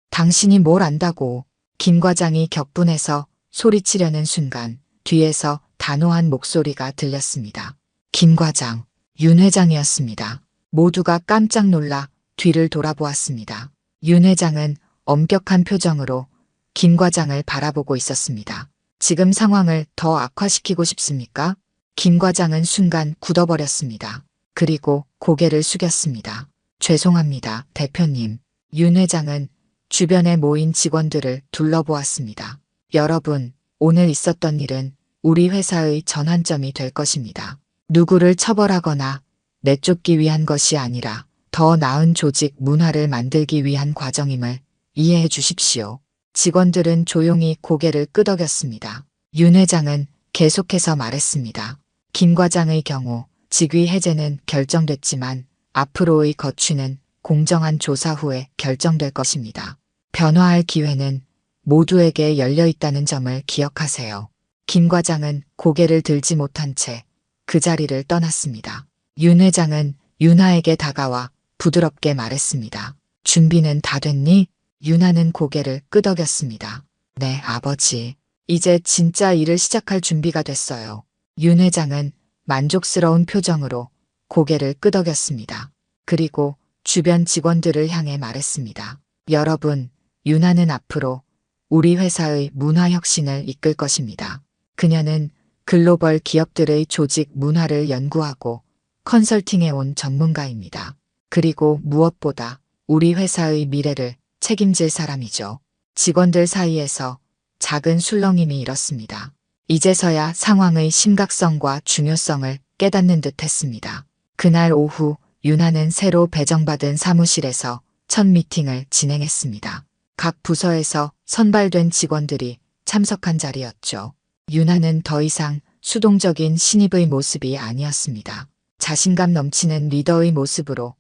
당신이 뭘 안다고. 김 과장이 격분해서 소리치려는 순간 뒤에서 단호한 목소리가 들렸습니다. 김 과장, 윤 회장이었습니다. 모두가 깜짝 놀라 뒤를 돌아보았습니다. 윤 회장은 엄격한 표정으로 김 과장을 바라보고 있었습니다. 지금 상황을 더 악화시키고 싶습니까? 김 과장은 순간 굳어버렸습니다. 그리고 고개를 숙였습니다. 죄송합니다, 대표님. 윤 회장은 주변에 모인 직원들을 둘러보았습니다. 여러분, 오늘 있었던 일은 우리 회사의 전환점이 될 것입니다. 누구를 처벌하거나 내쫓기 위한 것이 아니라 더 나은 조직 문화를 만들기 위한 과정임을 이해해 주십시오. 직원들은 조용히 고개를 끄덕였습니다. 윤 회장은 계속해서 말했습니다. 김 과장의 경우 직위 해제는 결정됐지만 앞으로의 거취는 공정한 조사 후에 결정될 것입니다. 변화할 기회는 모두에게 열려 있다는 점을 기억하세요. 김 과장은 고개를 들지 못한 채 그 자리를 떠났습니다. 윤 회장은 윤하에게 다가와 부드럽게 말했습니다. 준비는 다 됐니? 윤하는 고개를 끄덕였습니다. 네, 아버지. 이제 진짜 일을 시작할 준비가 됐어요. 윤 회장은 만족스러운 표정으로 고개를 끄덕였습니다. 그리고 주변 직원들을 향해 말했습니다. 여러분, 윤하는 앞으로 우리 회사의 문화 혁신을 이끌 것입니다. 그녀는 글로벌 기업들의 조직 문화를 연구하고 컨설팅해 온 전문가입니다. 그리고 무엇보다 우리 회사의 미래를 책임질 사람이죠. 직원들 사이에서 작은 술렁임이 일었습니다. 이제서야 상황의 심각성과 중요성을 깨닫는 듯 했습니다. 그날 오후 윤하는 새로 배정받은 사무실에서 첫 미팅을 진행했습니다. 각 부서에서 선발된 직원들이 참석한 자리였죠. 윤하는 더 이상 수동적인 신입의 모습이 아니었습니다. 자신감 넘치는 리더의 모습으로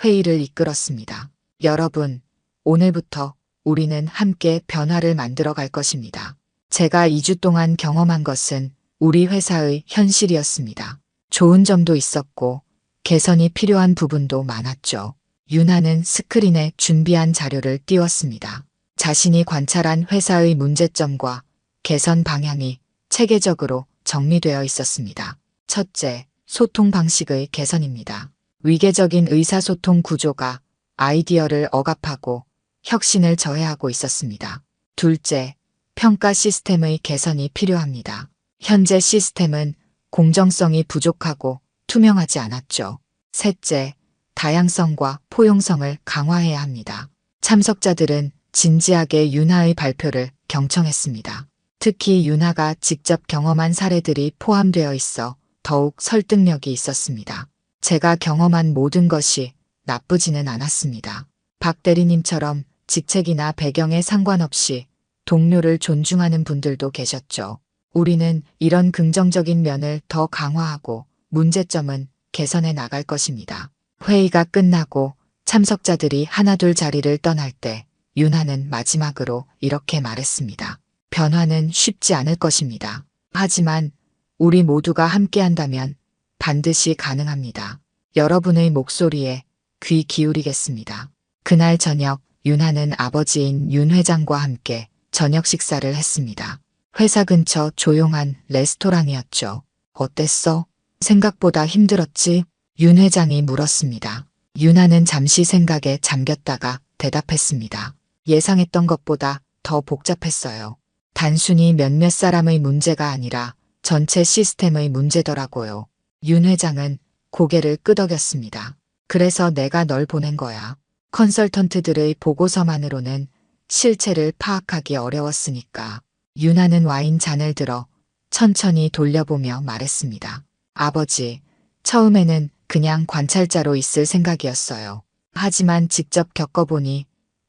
회의를 이끌었습니다. 여러분, 오늘부터 우리는 함께 변화를 만들어 갈 것입니다. 제가 2주 동안 경험한 것은 우리 회사의 현실이었습니다. 좋은 점도 있었고 개선이 필요한 부분도 많았죠. 윤하는 스크린에 준비한 자료를 띄웠습니다. 자신이 관찰한 회사의 문제점과 개선 방향이 체계적으로 정리되어 있었습니다. 첫째, 소통 방식의 개선입니다. 위계적인 의사소통 구조가 아이디어를 억압하고 혁신을 저해하고 있었습니다. 둘째, 평가 시스템의 개선이 필요합니다. 현재 시스템은 공정성이 부족하고 투명하지 않았죠. 셋째, 다양성과 포용성을 강화해야 합니다. 참석자들은 진지하게 윤하의 발표를 경청했습니다. 특히 윤하가 직접 경험한 사례들이 포함되어 있어 더욱 설득력이 있었습니다. 제가 경험한 모든 것이 나쁘지는 않았습니다. 박 대리님처럼 직책이나 배경에 상관없이 동료를 존중하는 분들도 계셨죠. 우리는 이런 긍정적인 면을 더 강화하고 문제점은 개선해 나갈 것입니다. 회의가 끝나고 참석자들이 하나둘 자리를 떠날 때 윤하는 마지막으로 이렇게 말했습니다. 변화는 쉽지 않을 것입니다. 하지만 우리 모두가 함께한다면 반드시 가능합니다. 여러분의 목소리에 귀 기울이겠습니다. 그날 저녁 윤하는 아버지인 윤 회장과 함께 저녁 식사를 했습니다. 회사 근처 조용한 레스토랑이었죠. 어땠어? 생각보다 힘들었지? 윤 회장이 물었습니다. 윤아는 잠시 생각에 잠겼다가 대답했습니다. 예상했던 것보다 더 복잡했어요. 단순히 몇몇 사람의 문제가 아니라 전체 시스템의 문제더라고요. 윤 회장은 고개를 끄덕였습니다. 그래서 내가 널 보낸 거야. 컨설턴트들의 보고서만으로는 실체를 파악하기 어려웠으니까. 윤아는 와인 잔을 들어 천천히 돌려보며 말했습니다. 아버지, 처음에는 그냥 관찰자로 있을 생각이었어요. 하지만 직접 겪어보니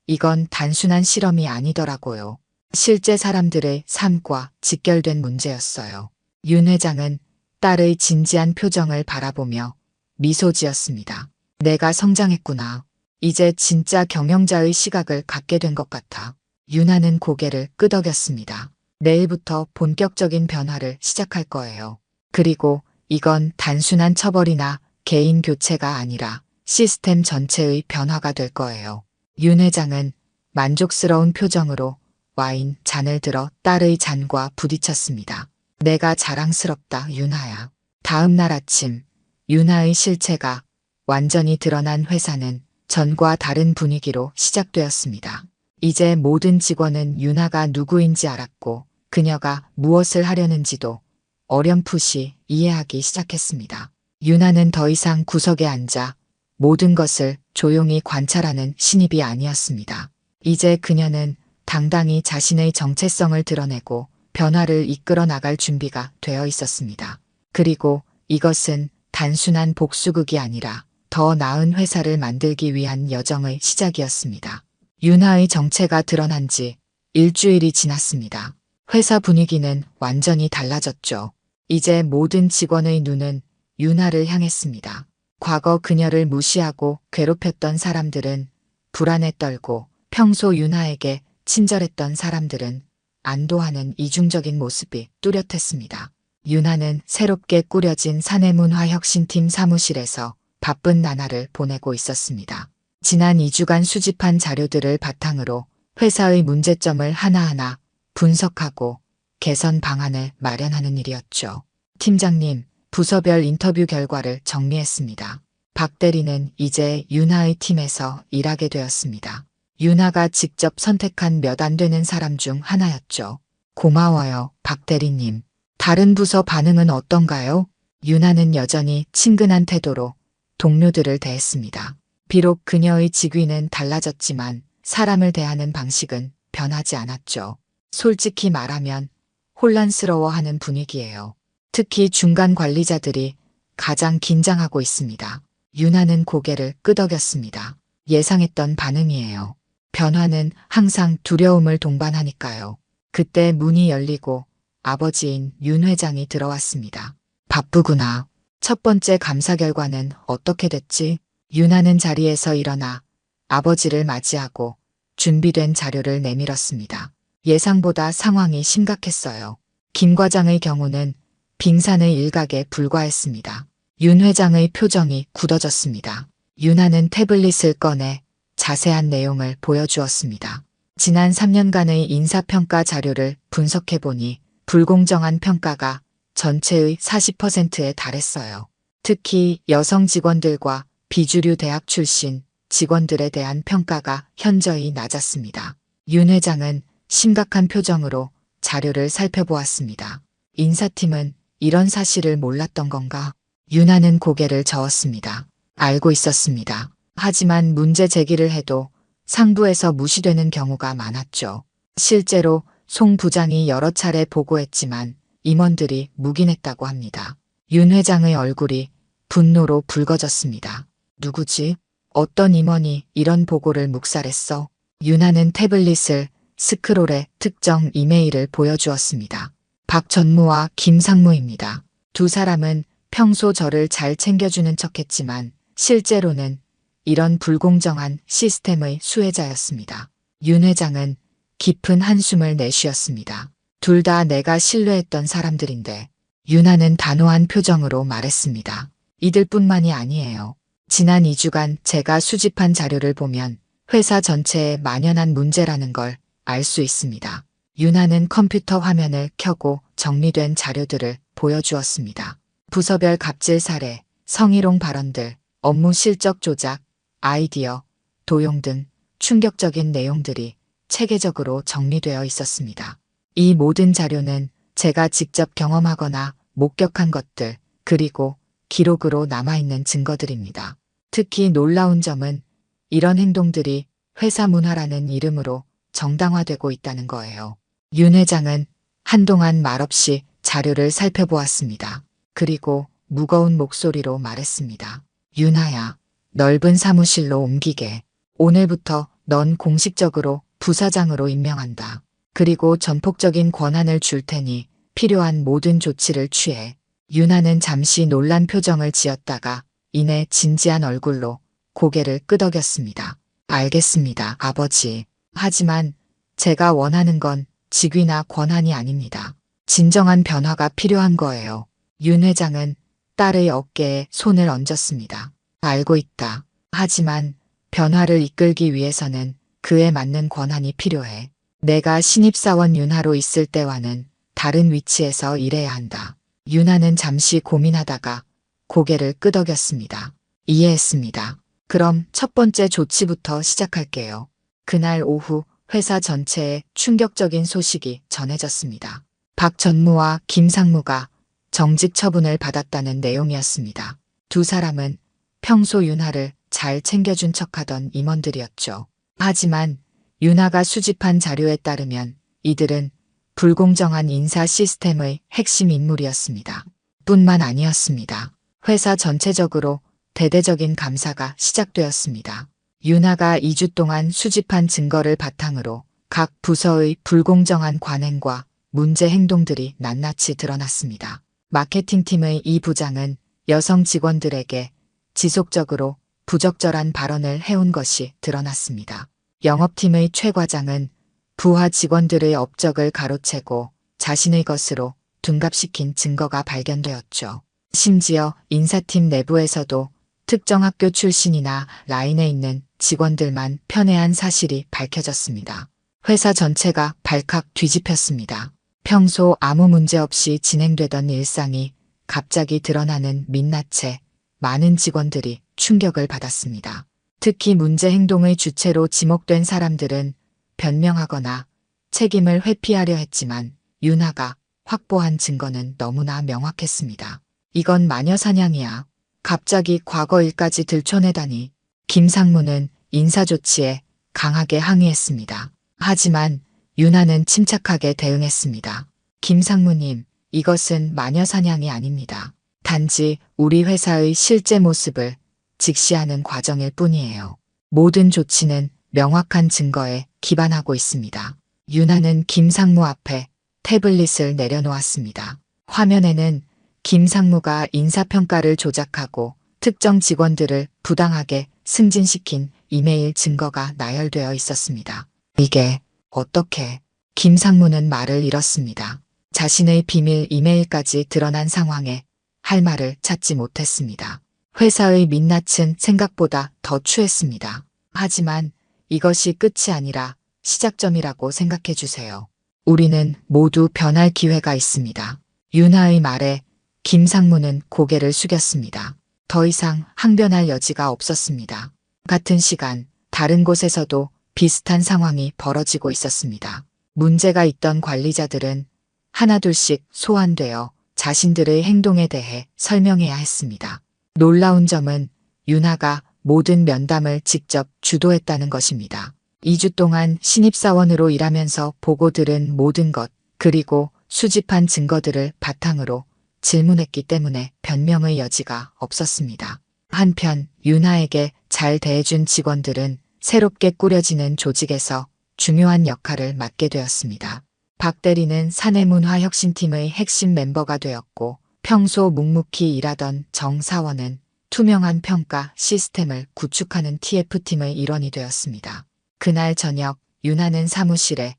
이건 단순한 실험이 아니더라고요. 실제 사람들의 삶과 직결된 문제였어요. 윤 회장은 딸의 진지한 표정을 바라보며 미소 지었습니다. 내가 성장했구나. 이제 진짜 경영자의 시각을 갖게 된 것 같아. 윤아는 고개를 끄덕였습니다. 내일부터 본격적인 변화를 시작할 거예요. 그리고 이건 단순한 처벌이나 개인 교체가 아니라 시스템 전체의 변화가 될 거예요. 윤 회장은 만족스러운 표정으로 와인 잔을 들어 딸의 잔과 부딪혔습니다. 내가 자랑스럽다, 윤아야. 다음 날 아침, 윤아의 실체가 완전히 드러난 회사는 전과 다른 분위기로 시작되었습니다. 이제 모든 직원은 윤아가 누구인지 알았고 그녀가 무엇을 하려는지도 어렴풋이 이해하기 시작했습니다. 윤아는 더 이상 구석에 앉아 모든 것을 조용히 관찰하는 신입이 아니었습니다. 이제 그녀는 당당히 자신의 정체성을 드러내고 변화를 이끌어 나갈 준비가 되어 있었습니다. 그리고 이것은 단순한 복수극이 아니라 더 나은 회사를 만들기 위한 여정의 시작이었습니다. 윤아의 정체가 드러난 지 일주일이 지났습니다. 회사 분위기는 완전히 달라졌죠. 이제 모든 직원의 눈은 윤아를 향했습니다. 과거 그녀를 무시하고 괴롭혔던 사람들은 불안에 떨고 평소 윤아에게 친절했던 사람들은 안도하는 이중적인 모습이 뚜렷했습니다. 윤아는 새롭게 꾸려진 사내문화혁신팀 사무실에서 바쁜 나날을 보내고 있었습니다. 지난 2주간 수집한 자료들을 바탕으로 회사의 문제점을 하나하나 분석하고 개선 방안을 마련하는 일이었죠. 팀장님, 부서별 인터뷰 결과를 정리했습니다. 박 대리는 이제 윤아의 팀에서 일하게 되었습니다. 윤아가 직접 선택한 몇 안 되는 사람 중 하나였죠. 고마워요, 박 대리님. 다른 부서 반응은 어떤가요? 윤아는 여전히 친근한 태도로 동료들을 대했습니다. 비록 그녀의 직위는 달라졌지만 사람을 대하는 방식은 변하지 않았죠. 솔직히 말하면 혼란스러워하는 분위기예요. 특히 중간 관리자들이 가장 긴장하고 있습니다. 윤아는 고개를 끄덕였습니다. 예상했던 반응이에요. 변화는 항상 두려움을 동반하니까요. 그때 문이 열리고 아버지인 윤 회장이 들어왔습니다. 바쁘구나. 첫 번째 감사 결과는 어떻게 됐지? 윤아는 자리에서 일어나 아버지를 맞이하고 준비된 자료를 내밀었습니다. 예상보다 상황이 심각했어요. 김 과장의 경우는 빙산의 일각에 불과했습니다. 윤 회장의 표정이 굳어졌습니다. 윤아는 태블릿을 꺼내 자세한 내용을 보여주었습니다. 지난 3년간의 인사평가 자료를 분석해보니 불공정한 평가가 전체의 40%에 달했어요. 특히 여성 직원들과 비주류 대학 출신 직원들에 대한 평가가 현저히 낮았습니다. 윤 회장은 심각한 표정으로 자료를 살펴보았습니다. 인사팀은 이런 사실을 몰랐던 건가? 윤아는 고개를 저었습니다. 알고 있었습니다. 하지만 문제 제기를 해도 상부에서 무시되는 경우가 많았죠. 실제로 송 부장이 여러 차례 보고했지만 임원들이 묵인했다고 합니다. 윤 회장의 얼굴이 분노로 붉어졌습니다. 누구지? 어떤 임원이 이런 보고를 묵살했어? 윤아는 태블릿을 스크롤해 특정 이메일을 보여주었습니다. 박 전무와 김 상무입니다. 두 사람은 평소 저를 잘 챙겨주는 척했지만 실제로는 이런 불공정한 시스템의 수혜자였습니다. 윤 회장은 깊은 한숨을 내쉬었습니다. 둘 다 내가 신뢰했던 사람들인데. 윤아는 단호한 표정으로 말했습니다. 이들뿐만이 아니에요. 지난 2주간 제가 수집한 자료를 보면 회사 전체에 만연한 문제라는 걸 알 수 있습니다. 윤하는 컴퓨터 화면을 켜고 정리된 자료들을 보여주었습니다. 부서별 갑질 사례, 성희롱 발언들, 업무 실적 조작, 아이디어, 도용 등 충격적인 내용들이 체계적으로 정리되어 있었습니다. 이 모든 자료는 제가 직접 경험하거나 목격한 것들, 그리고 기록으로 남아있는 증거들입니다. 특히 놀라운 점은 이런 행동들이 회사 문화라는 이름으로 정당화되고 있다는 거예요. 윤 회장은 한동안 말없이 자료를 살펴보았습니다. 그리고 무거운 목소리로 말했습니다. 윤하야, 넓은 사무실로 옮기게. 오늘부터 넌 공식적으로 부사장으로 임명한다. 그리고 전폭적인 권한을 줄 테니 필요한 모든 조치를 취해. 윤하는 잠시 놀란 표정을 지었다가 이내 진지한 얼굴로 고개를 끄덕였습니다. 알겠습니다, 아버지. 하지만 제가 원하는 건 직위나 권한이 아닙니다. 진정한 변화가 필요한 거예요. 윤 회장은 딸의 어깨에 손을 얹었습니다. 알고 있다. 하지만 변화를 이끌기 위해서는 그에 맞는 권한이 필요해. 내가 신입사원 윤하로 있을 때와는 다른 위치에서 일해야 한다. 윤하는 잠시 고민하다가 고개를 끄덕였습니다. 이해했습니다. 그럼 첫 번째 조치부터 시작할게요. 그날 오후 회사 전체에 충격적인 소식이 전해졌습니다. 박 전무와 김 상무가 정직 처분을 받았다는 내용이었습니다. 두 사람은 평소 윤하를 잘 챙겨준 척하던 임원들이었죠. 하지만 윤하가 수집한 자료에 따르면 이들은 불공정한 인사 시스템의 핵심 인물이었습니다. 뿐만 아니었습니다. 회사 전체적으로 대대적인 감사가 시작되었습니다. 윤하가 2주 동안 수집한 증거를 바탕으로 각 부서의 불공정한 관행과 문제 행동들이 낱낱이 드러났습니다. 마케팅팀의 이 부장은 여성 직원들에게 지속적으로 부적절한 발언을 해온 것이 드러났습니다. 영업팀의 최 과장은 부하 직원들의 업적을 가로채고 자신의 것으로 둔갑시킨 증거가 발견되었죠. 심지어 인사팀 내부에서도 특정 학교 출신이나 라인에 있는 직원들만 편애한 사실이 밝혀졌습니다. 회사 전체가 발칵 뒤집혔습니다. 평소 아무 문제 없이 진행되던 일상이 갑자기 드러나는 민낯에 많은 직원들이 충격을 받았습니다. 특히 문제 행동의 주체로 지목된 사람들은 변명하거나 책임을 회피하려 했지만 윤하가 확보한 증거는 너무나 명확했습니다. 이건 마녀사냥이야. 갑자기 과거 일까지 들춰내다니. 김 상무는 인사조치에 강하게 항의했습니다. 하지만 윤하는 침착하게 대응했습니다. 김 상무님, 이것은 마녀사냥이 아닙니다. 단지 우리 회사의 실제 모습을 직시하는 과정일 뿐이에요. 모든 조치는 명확한 증거에 기반하고 있습니다. 윤하는 김 상무 앞에 태블릿을 내려놓았습니다. 화면에는 김 상무가 인사평가를 조작하고 특정 직원들을 부당하게 승진시킨 이메일 증거가 나열되어 있었습니다. 이게 어떻게? 김 상무는 말을 잃었습니다. 자신의 비밀 이메일까지 드러난 상황에 할 말을 찾지 못했습니다. 회사의 민낯은 생각보다 더 추했습니다. 하지만 이것이 끝이 아니라 시작점이라고 생각해 주세요. 우리는 모두 변할 기회가 있습니다. 윤하의 말에 김 상무는 고개를 숙였습니다. 더 이상 항변할 여지가 없었습니다. 같은 시간 다른 곳에서도 비슷한 상황이 벌어지고 있었습니다. 문제가 있던 관리자들은 하나둘씩 소환되어 자신들의 행동에 대해 설명해야 했습니다. 놀라운 점은 윤하가 모든 면담을 직접 주도했다는 것입니다. 2주 동안 신입사원으로 일하면서 보고 들은 모든 것, 그리고 수집한 증거들을 바탕으로 질문했기 때문에 변명의 여지가 없었습니다. 한편 윤하에게 잘 대해준 직원들은 새롭게 꾸려지는 조직에서 중요한 역할을 맡게 되었습니다. 박 대리는 사내문화혁신팀의 핵심 멤버가 되었고 평소 묵묵히 일하던 정 사원은 투명한 평가 시스템을 구축하는 TF팀의 일원이 되었습니다. 그날 저녁 윤하는 사무실에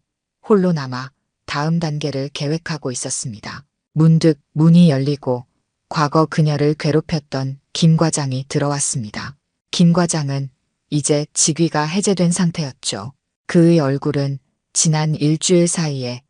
홀로 남아 다음 단계를 계획하고 있었습니다. 문득 문이 열리고 과거 그녀를 괴롭혔던 김 과장이 들어왔습니다. 김 과장은 이제 직위가 해제된 상태였죠. 그의 얼굴은 지난 일주일 사이에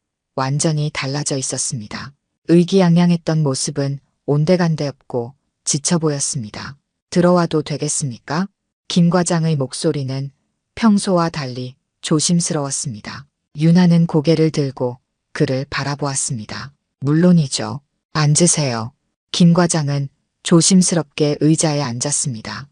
완전히 달라져 있었습니다. 의기양양했던 모습은 온데간데 없고 지쳐 보였습니다. 들어와도 되겠습니까? 김 과장의 목소리는 평소와 달리 조심스러웠습니다. 유나는 고개를 들고 그를 바라보았습니다. 물론이죠. 앉으세요. 김 과장은 조심스럽게 의자에 앉았습니다.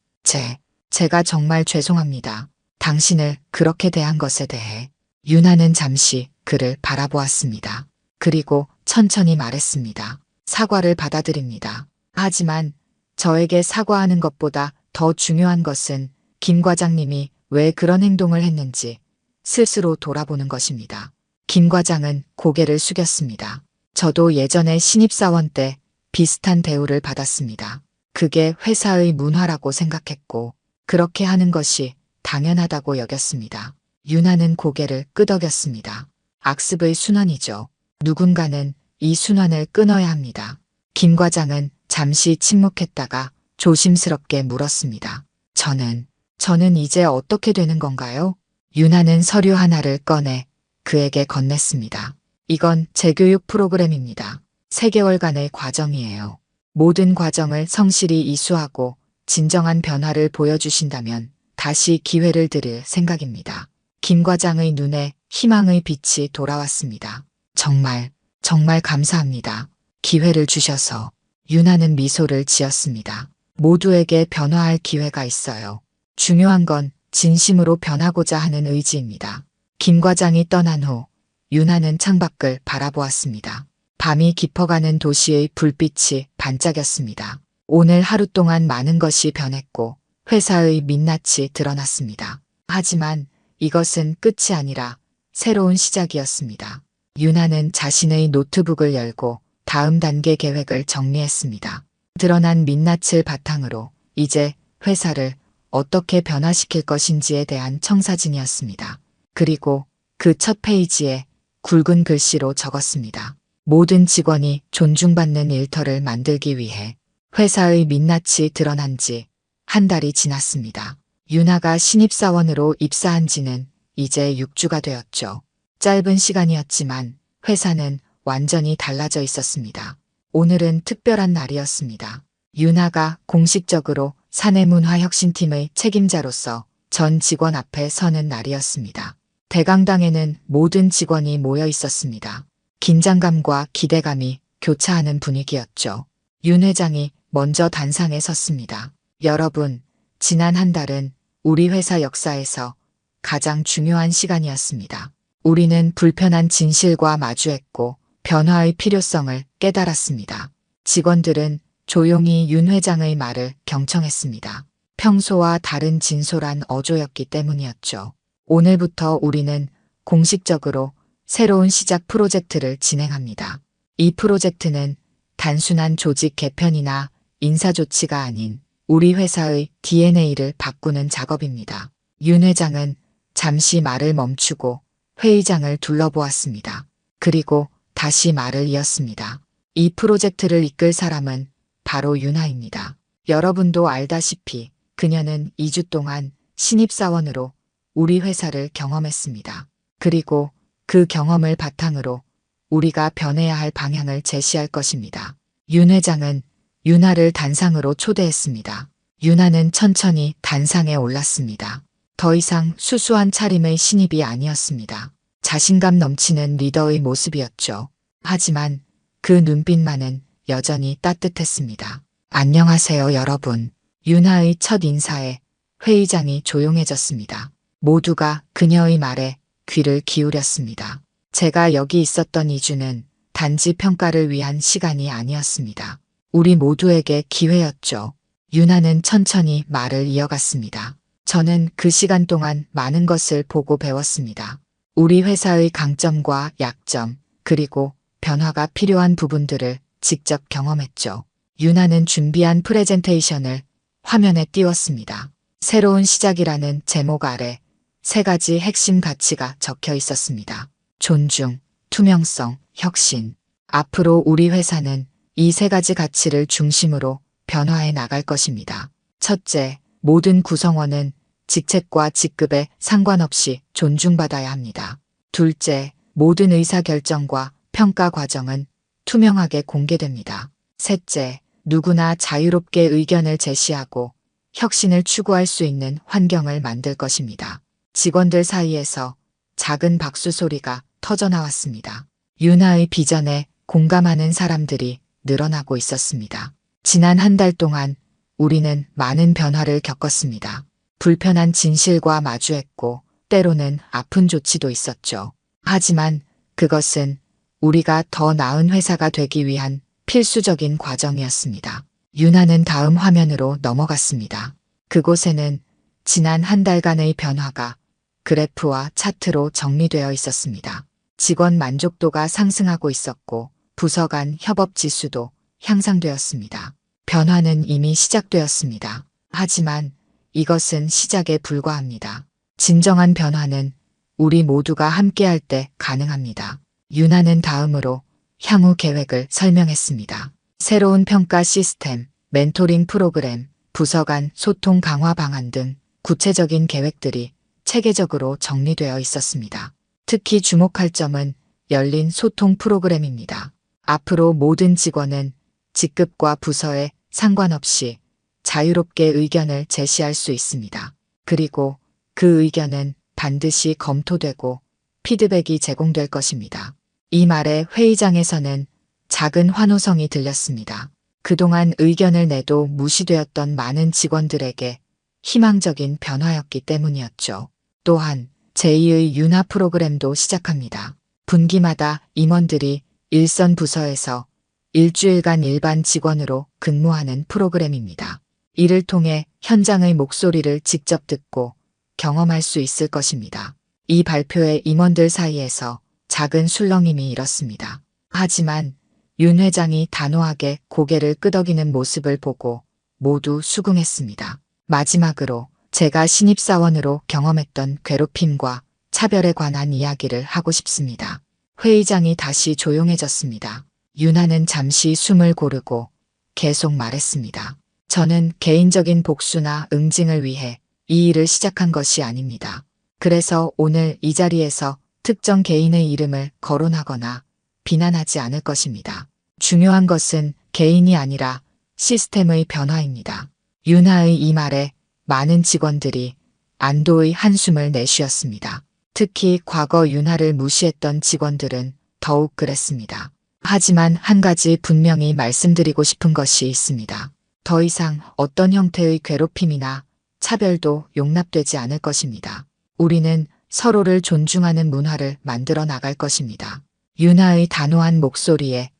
제가 정말 죄송합니다. 당신을 그렇게 대한 것에 대해. 유나는 잠시 그를 바라보았습니다. 그리고 천천히 말했습니다. 사과를 받아들입니다. 하지만 저에게 사과하는 것보다 더 중요한 것은 김 과장님이 왜 그런 행동을 했는지 스스로 돌아보는 것입니다. 김 과장은 고개를 숙였습니다. 저도 예전에 신입사원 때 비슷한 대우를 받았습니다. 그게 회사의 문화라고 생각했고 그렇게 하는 것이 당연하다고 여겼습니다. 유나는 고개를 끄덕였습니다. 악습의 순환이죠. 누군가는 이 순환을 끊어야 합니다. 김 과장은 잠시 침묵했다가 조심스럽게 물었습니다. 저는 이제 어떻게 되는 건가요? 유나는 서류 하나를 꺼내 그에게 건넸습니다. 이건 재교육 프로그램입니다. 3개월간의 과정이에요. 모든 과정을 성실히 이수하고 진정한 변화를 보여주신다면 다시 기회를 드릴 생각입니다. 김 과장의 눈에 희망의 빛이 돌아왔습니다. 정말 감사합니다. 기회를 주셔서. 유나는 미소를 지었습니다. 모두에게 변화할 기회가 있어요. 중요한 건 진심으로 변하고자 하는 의지입니다. 김 과장이 떠난 후 유나는 창밖을 바라보았습니다. 밤이 깊어가는 도시의 불빛이 반짝였습니다. 오늘 하루 동안 많은 것이 변했고 회사의 민낯이 드러났습니다. 하지만 이것은 끝이 아니라 새로운 시작이었습니다. 유나는 자신의 노트북을 열고 다음 단계 계획을 정리했습니다. 드러난 민낯을 바탕으로 이제 회사를 어떻게 변화시킬 것인지에 대한 청사진이었습니다. 그리고 그 첫 페이지에 굵은 글씨로 적었습니다. 모든 직원이 존중받는 일터를 만들기 위해. 회사의 민낯이 드러난 지 한 달이 지났습니다. 유나가 신입사원으로 입사한 지는 이제 6주가 되었죠. 짧은 시간이었지만 회사는 완전히 달라져 있었습니다. 오늘은 특별한 날이었습니다. 유나가 공식적으로 사내문화혁신팀의 책임자로서 전 직원 앞에 서는 날이었습니다. 대강당에는 모든 직원이 모여 있었습니다. 긴장감과 기대감이 교차하는 분위기였죠. 윤 회장이 먼저 단상에 섰습니다. 여러분, 지난 한 달은 우리 회사 역사에서 가장 중요한 시간이었습니다. 우리는 불편한 진실과 마주했고 변화의 필요성을 깨달았습니다. 직원들은 조용히 윤 회장의 말을 경청했습니다. 평소와 다른 진솔한 어조였기 때문이었죠. 오늘부터 우리는 공식적으로 새로운 시작 프로젝트를 진행합니다. 이 프로젝트는 단순한 조직 개편이나 인사 조치가 아닌 우리 회사의 DNA를 바꾸는 작업입니다. 윤 회장은 잠시 말을 멈추고 회의장을 둘러보았습니다. 그리고 다시 말을 이었습니다. 이 프로젝트를 이끌 사람은 바로 유나입니다. 여러분도 알다시피 그녀는 2주 동안 신입사원으로 우리 회사를 경험했습니다. 그리고 그 경험을 바탕으로 우리가 변해야 할 방향을 제시할 것입니다. 윤 회장은 유나를 단상으로 초대했습니다. 유나는 천천히 단상에 올랐습니다. 더 이상 수수한 차림의 신입이 아니었습니다. 자신감 넘치는 리더의 모습이었죠. 하지만 그 눈빛만은 여전히 따뜻했습니다. 안녕하세요, 여러분. 유나의 첫 인사에 회의장이 조용해졌습니다. 모두가 그녀의 말에 귀를 기울였습니다. 제가 여기 있었던 2주는 단지 평가를 위한 시간이 아니었습니다. 우리 모두에게 기회였죠. 유나는 천천히 말을 이어갔습니다. 저는 그 시간 동안 많은 것을 보고 배웠습니다. 우리 회사의 강점과 약점, 그리고 변화가 필요한 부분들을 직접 경험했죠. 유나는 준비한 프레젠테이션을 화면에 띄웠습니다. 새로운 시작이라는 제목 아래 3가지 핵심 가치가 적혀 있었습니다. 존중, 투명성, 혁신. 앞으로 우리 회사는 이 3가지 가치를 중심으로 변화해 나갈 것입니다. 첫째, 모든 구성원은 직책과 직급에 상관없이 존중받아야 합니다. 둘째, 모든 의사결정과 평가 과정은 투명하게 공개됩니다. 셋째, 누구나 자유롭게 의견을 제시하고 혁신을 추구할 수 있는 환경을 만들 것입니다. 직원들 사이에서 작은 박수 소리가 터져나왔습니다. 윤하의 비전에 공감하는 사람들이 늘어나고 있었습니다. 지난 한 달 동안 우리는 많은 변화를 겪었습니다. 불편한 진실과 마주했고 때로는 아픈 조치도 있었죠. 하지만 그것은 우리가 더 나은 회사가 되기 위한 필수적인 과정이었습니다. 윤하는 다음 화면으로 넘어갔습니다. 그곳에는 지난 한 달간의 변화가 그래프와 차트로 정리되어 있었습니다. 직원 만족도가 상승하고 있었고 부서 간 협업 지수도 향상되었습니다. 변화는 이미 시작되었습니다. 하지만 이것은 시작에 불과합니다. 진정한 변화는 우리 모두가 함께할 때 가능합니다. 윤하는 다음으로 향후 계획을 설명했습니다. 새로운 평가 시스템, 멘토링 프로그램, 부서 간 소통 강화 방안 등 구체적인 계획들이 체계적으로 정리되어 있었습니다. 특히 주목할 점은 열린 소통 프로그램입니다. 앞으로 모든 직원은 직급과 부서에 상관없이 자유롭게 의견을 제시할 수 있습니다. 그리고 그 의견은 반드시 검토되고 피드백이 제공될 것입니다. 이 말에 회의장에서는 작은 환호성이 들렸습니다. 그동안 의견을 내도 무시되었던 많은 직원들에게 희망적인 변화였기 때문이었죠. 또한 제2의 윤화 프로그램도 시작합니다. 분기마다 임원들이 일선 부서에서 일주일간 일반 직원으로 근무하는 프로그램입니다. 이를 통해 현장의 목소리를 직접 듣고 경험할 수 있을 것입니다. 이 발표에 임원들 사이에서 작은 술렁임이 일었습니다. 하지만 윤 회장이 단호하게 고개를 끄덕이는 모습을 보고 모두 수긍했습니다. 마지막으로 제가 신입사원으로 경험했던 괴롭힘과 차별에 관한 이야기를 하고 싶습니다. 회의장이 다시 조용해졌습니다. 윤하는 잠시 숨을 고르고 계속 말했습니다. 저는 개인적인 복수나 응징을 위해 이 일을 시작한 것이 아닙니다. 그래서 오늘 이 자리에서 특정 개인의 이름을 거론하거나 비난하지 않을 것입니다. 중요한 것은 개인이 아니라 시스템의 변화입니다. 윤하의 이 말에 많은 직원들이 안도의 한숨을 내쉬었습니다. 특히 과거 윤하를 무시했던 직원들은 더욱 그랬습니다. 하지만 한 가지 분명히 말씀드리고 싶은 것이 있습니다. 더 이상 어떤 형태의 괴롭힘이나 차별도 용납되지 않을 것입니다. 우리는 서로를 존중하는 문화를 만들어 나갈 것입니다. 윤하의 단호한 목소리에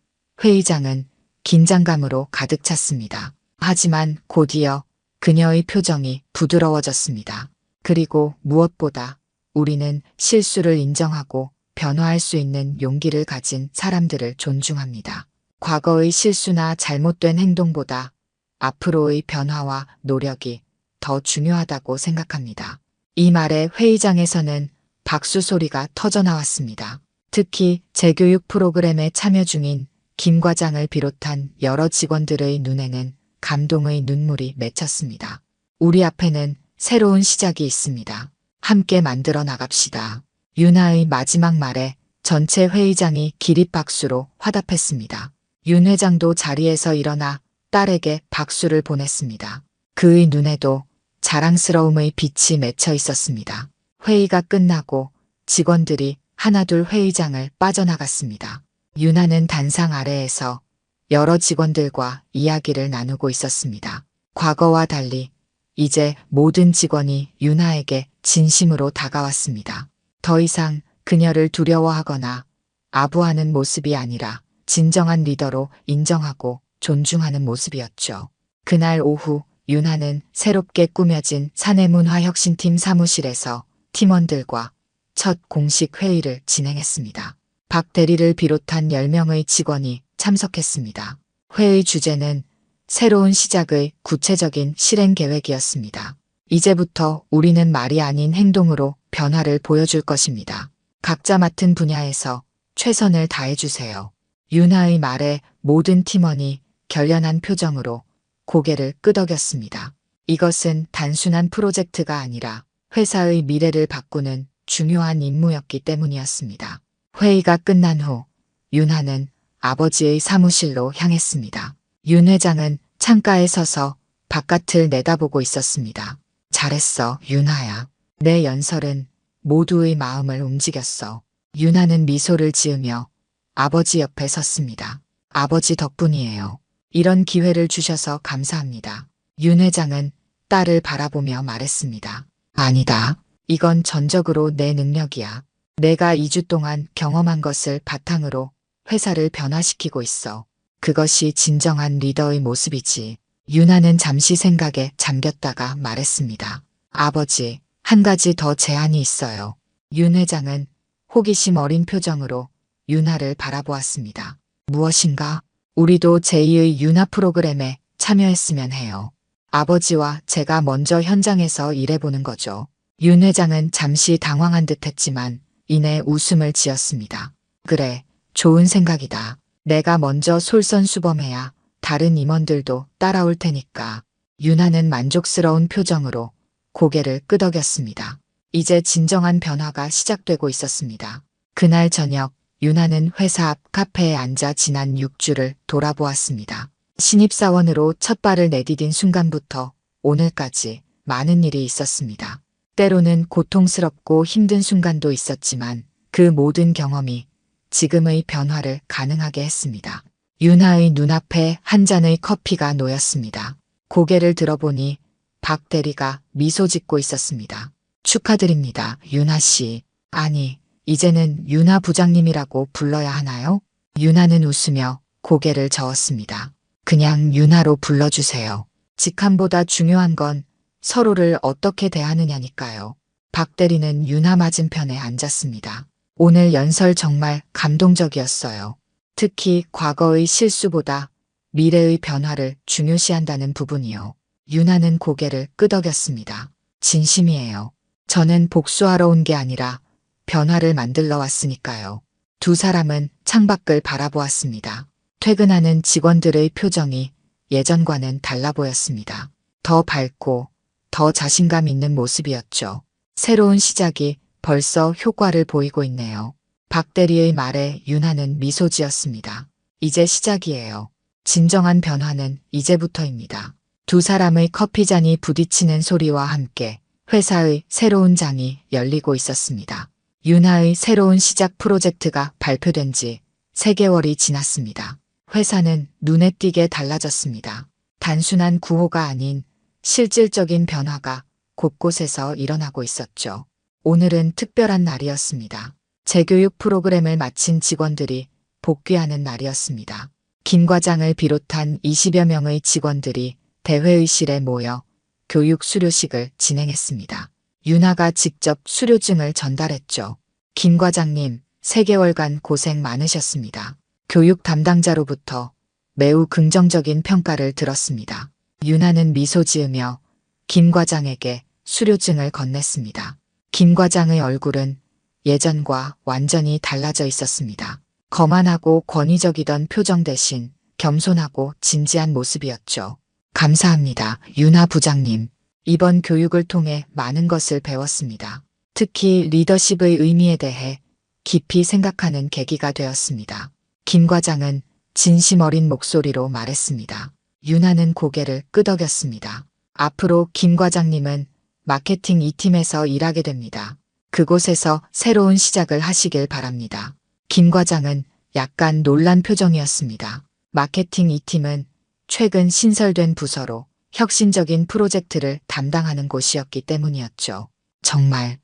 회의장은 긴장감으로 가득 찼습니다. 하지만 곧이어 그녀의 표정이 부드러워졌습니다. 그리고 무엇보다 우리는 실수를 인정하고 변화할 수 있는 용기를 가진 사람들을 존중합니다. 과거의 실수나 잘못된 행동보다 앞으로의 변화와 노력이 더 중요하다고 생각합니다. 이 말에 회의장에서는 박수 소리가 터져나왔습니다. 특히 재교육 프로그램에 참여 중인 김 과장을 비롯한 여러 직원들의 눈에는 감동의 눈물이 맺혔습니다. 우리 앞에는 새로운 시작이 있습니다. 함께 만들어 나갑시다. 윤하의 마지막 말에 전체 회의장이 기립박수로 화답했습니다. 윤 회장도 자리에서 일어나 딸에게 박수를 보냈습니다. 그의 눈에도 자랑스러움의 빛이 맺혀 있었습니다. 회의가 끝나고 직원들이 하나둘 회의장을 빠져나갔습니다. 윤하는 단상 아래에서 여러 직원들과 이야기를 나누고 있었습니다. 과거와 달리 이제 모든 직원이 윤하에게 진심으로 다가왔습니다. 더 이상 그녀를 두려워하거나 아부하는 모습이 아니라 진정한 리더로 인정하고 존중하는 모습이었죠. 그날 오후 윤하는 새롭게 꾸며진 사내문화혁신팀 사무실에서 팀원들과 첫 공식 회의를 진행했습니다. 박 대리를 비롯한 10명의 직원이 참석했습니다. 회의 주제는 새로운 시작의 구체적인 실행 계획이었습니다. 이제부터 우리는 말이 아닌 행동으로 변화를 보여줄 것입니다. 각자 맡은 분야에서 최선을 다해주세요. 윤하의 말에 모든 팀원이 결연한 표정으로 고개를 끄덕였습니다. 이것은 단순한 프로젝트가 아니라 회사의 미래를 바꾸는 중요한 임무였기 때문이었습니다. 회의가 끝난 후 윤하는 아버지의 사무실로 향했습니다. 윤 회장은 창가에 서서 바깥을 내다보고 있었습니다. 잘했어, 윤하야. 내 연설은 모두의 마음을 움직였어. 윤하는 미소를 지으며 아버지 옆에 섰습니다. 아버지 덕분이에요. 이런 기회를 주셔서 감사합니다. 윤 회장은 딸을 바라보며 말했습니다. 아니다. 이건 전적으로 내 능력이야. 내가 2주 동안 경험한 것을 바탕으로 회사를 변화시키고 있어. 그것이 진정한 리더의 모습이지. 윤하는 잠시 생각에 잠겼다가 말했습니다. 아버지, 한 가지 더 제안이 있어요. 윤 회장은 호기심 어린 표정으로 윤하를 바라보았습니다. 무엇인가? 우리도 제2의 윤하 프로그램에 참여했으면 해요. 아버지와 제가 먼저 현장에서 일해보는 거죠. 윤 회장은 잠시 당황한 듯 했지만 이내 웃음을 지었습니다. 그래, 좋은 생각이다. 내가 먼저 솔선수범해야 다른 임원들도 따라올 테니까. 윤하는 만족스러운 표정으로 고개를 끄덕였습니다. 이제 진정한 변화가 시작되고 있었습니다. 그날 저녁 윤하는 회사 앞 카페에 앉아 지난 6주를 돌아보았습니다. 신입사원으로 첫 발을 내디딘 순간부터 오늘까지 많은 일이 있었습니다. 때로는 고통스럽고 힘든 순간도 있었지만 그 모든 경험이 지금의 변화를 가능하게 했습니다. 윤하의 눈앞에 한 잔의 커피가 놓였습니다. 고개를 들어보니 박 대리가 미소 짓고 있었습니다. 축하드립니다, 윤하 씨. 아니, 이제는 윤하 부장님이라고 불러야 하나요? 윤하는 웃으며 고개를 저었습니다. 그냥 윤하로 불러주세요. 직함보다 중요한 건 서로를 어떻게 대하느냐니까요. 박 대리는 윤하 맞은편에 앉았습니다. 오늘 연설 정말 감동적이었어요. 특히 과거의 실수보다 미래의 변화를 중요시한다는 부분이요. 윤하는 고개를 끄덕였습니다. 진심이에요. 저는 복수하러 온 게 아니라 변화를 만들러 왔으니까요. 두 사람은 창밖을 바라보았습니다. 퇴근하는 직원들의 표정이 예전과는 달라 보였습니다. 더 밝고 더 자신감 있는 모습이었죠. 새로운 시작이 벌써 효과를 보이고 있네요. 박 대리의 말에 윤하는 미소 지었습니다. 이제 시작이에요. 진정한 변화는 이제부터입니다. 두 사람의 커피잔이 부딪히는 소리와 함께 회사의 새로운 장이 열리고 있었습니다. 윤하의 새로운 시작 프로젝트가 발표된 지 3개월이 지났습니다. 회사는 눈에 띄게 달라졌습니다. 단순한 구호가 아닌 실질적인 변화가 곳곳에서 일어나고 있었죠. 오늘은 특별한 날이었습니다. 재교육 프로그램을 마친 직원들이 복귀하는 날이었습니다. 김 과장을 비롯한 20여 명의 직원들이 대회의실에 모여 교육 수료식을 진행했습니다. 윤하가 직접 수료증을 전달했죠. 김 과장님, 3개월간 고생 많으셨습니다. 교육 담당자로부터 매우 긍정적인 평가를 들었습니다. 윤하는 미소 지으며 김 과장에게 수료증을 건넸습니다. 김 과장의 얼굴은 예전과 완전히 달라져 있었습니다. 거만하고 권위적이던 표정 대신 겸손하고 진지한 모습이었죠. 감사합니다, 윤하 부장님. 이번 교육을 통해 많은 것을 배웠습니다. 특히 리더십의 의미에 대해 깊이 생각하는 계기가 되었습니다. 김 과장은 진심 어린 목소리로 말했습니다. 윤하는 고개를 끄덕였습니다. 앞으로 김 과장님은 마케팅 2팀에서 일하게 됩니다. 그곳에서 새로운 시작을 하시길 바랍니다. 김 과장은 약간 놀란 표정이었습니다. 마케팅 2팀은 최근 신설된 부서로 혁신적인 프로젝트를 담당하는 곳이었기 때문이었죠. 정말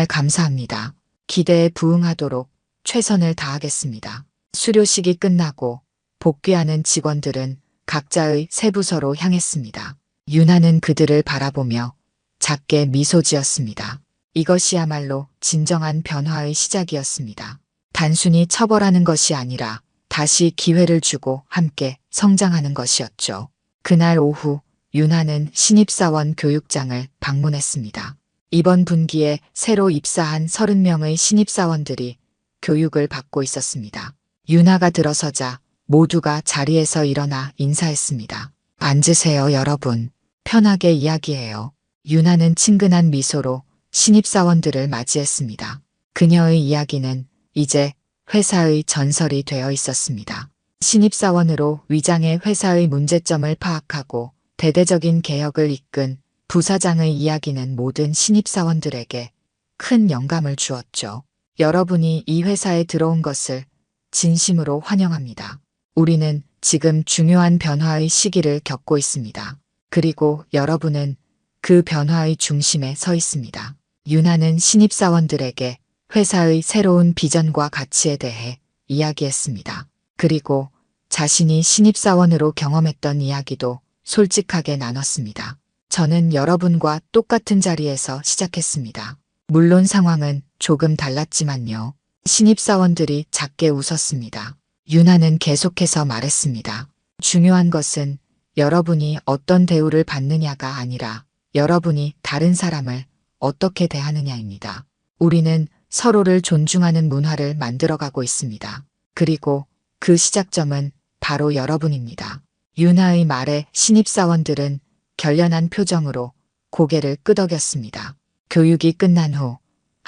감사합니다. 기대에 부응하도록 최선을 다하겠습니다. 수료식이 끝나고 복귀하는 직원들은 각자의 새 부서로 향했습니다. 윤하는 그들을 바라보며 작게 미소 지었습니다. 이것이야말로 진정한 변화의 시작이었습니다. 단순히 처벌하는 것이 아니라 다시 기회를 주고 함께 성장하는 것이었죠. 그날 오후 윤하는 신입사원 교육장을 방문했습니다. 이번 분기에 새로 입사한 30명의 신입사원들이 교육을 받고 있었습니다. 윤하가 들어서자 모두가 자리에서 일어나 인사했습니다. 앉으세요, 여러분. 편하게 이야기해요. 윤하는 친근한 미소로 신입사원들을 맞이했습니다. 그녀의 이야기는 이제 회사의 전설이 되어 있었습니다. 신입사원으로 위장해 회사의 문제점을 파악하고 대대적인 개혁을 이끈 부사장의 이야기는 모든 신입사원들에게 큰 영감을 주었죠. 여러분이 이 회사에 들어온 것을 진심으로 환영합니다. 우리는 지금 중요한 변화의 시기를 겪고 있습니다. 그리고 여러분은 그 변화의 중심에 서 있습니다. 윤하는 신입사원들에게 회사의 새로운 비전과 가치에 대해 이야기했습니다. 그리고 자신이 신입사원으로 경험했던 이야기도 솔직하게 나눴습니다. 저는 여러분과 똑같은 자리에서 시작했습니다. 물론 상황은 조금 달랐지만요. 신입사원들이 작게 웃었습니다. 윤하는 계속해서 말했습니다. 중요한 것은 여러분이 어떤 대우를 받느냐가 아니라 여러분이 다른 사람을 어떻게 대하느냐입니다. 우리는 서로를 존중하는 문화를 만들어가고 있습니다. 그리고 그 시작점은 바로 여러분입니다. 윤하의 말에 신입사원들은 결연한 표정으로 고개를 끄덕였습니다. 교육이 끝난 후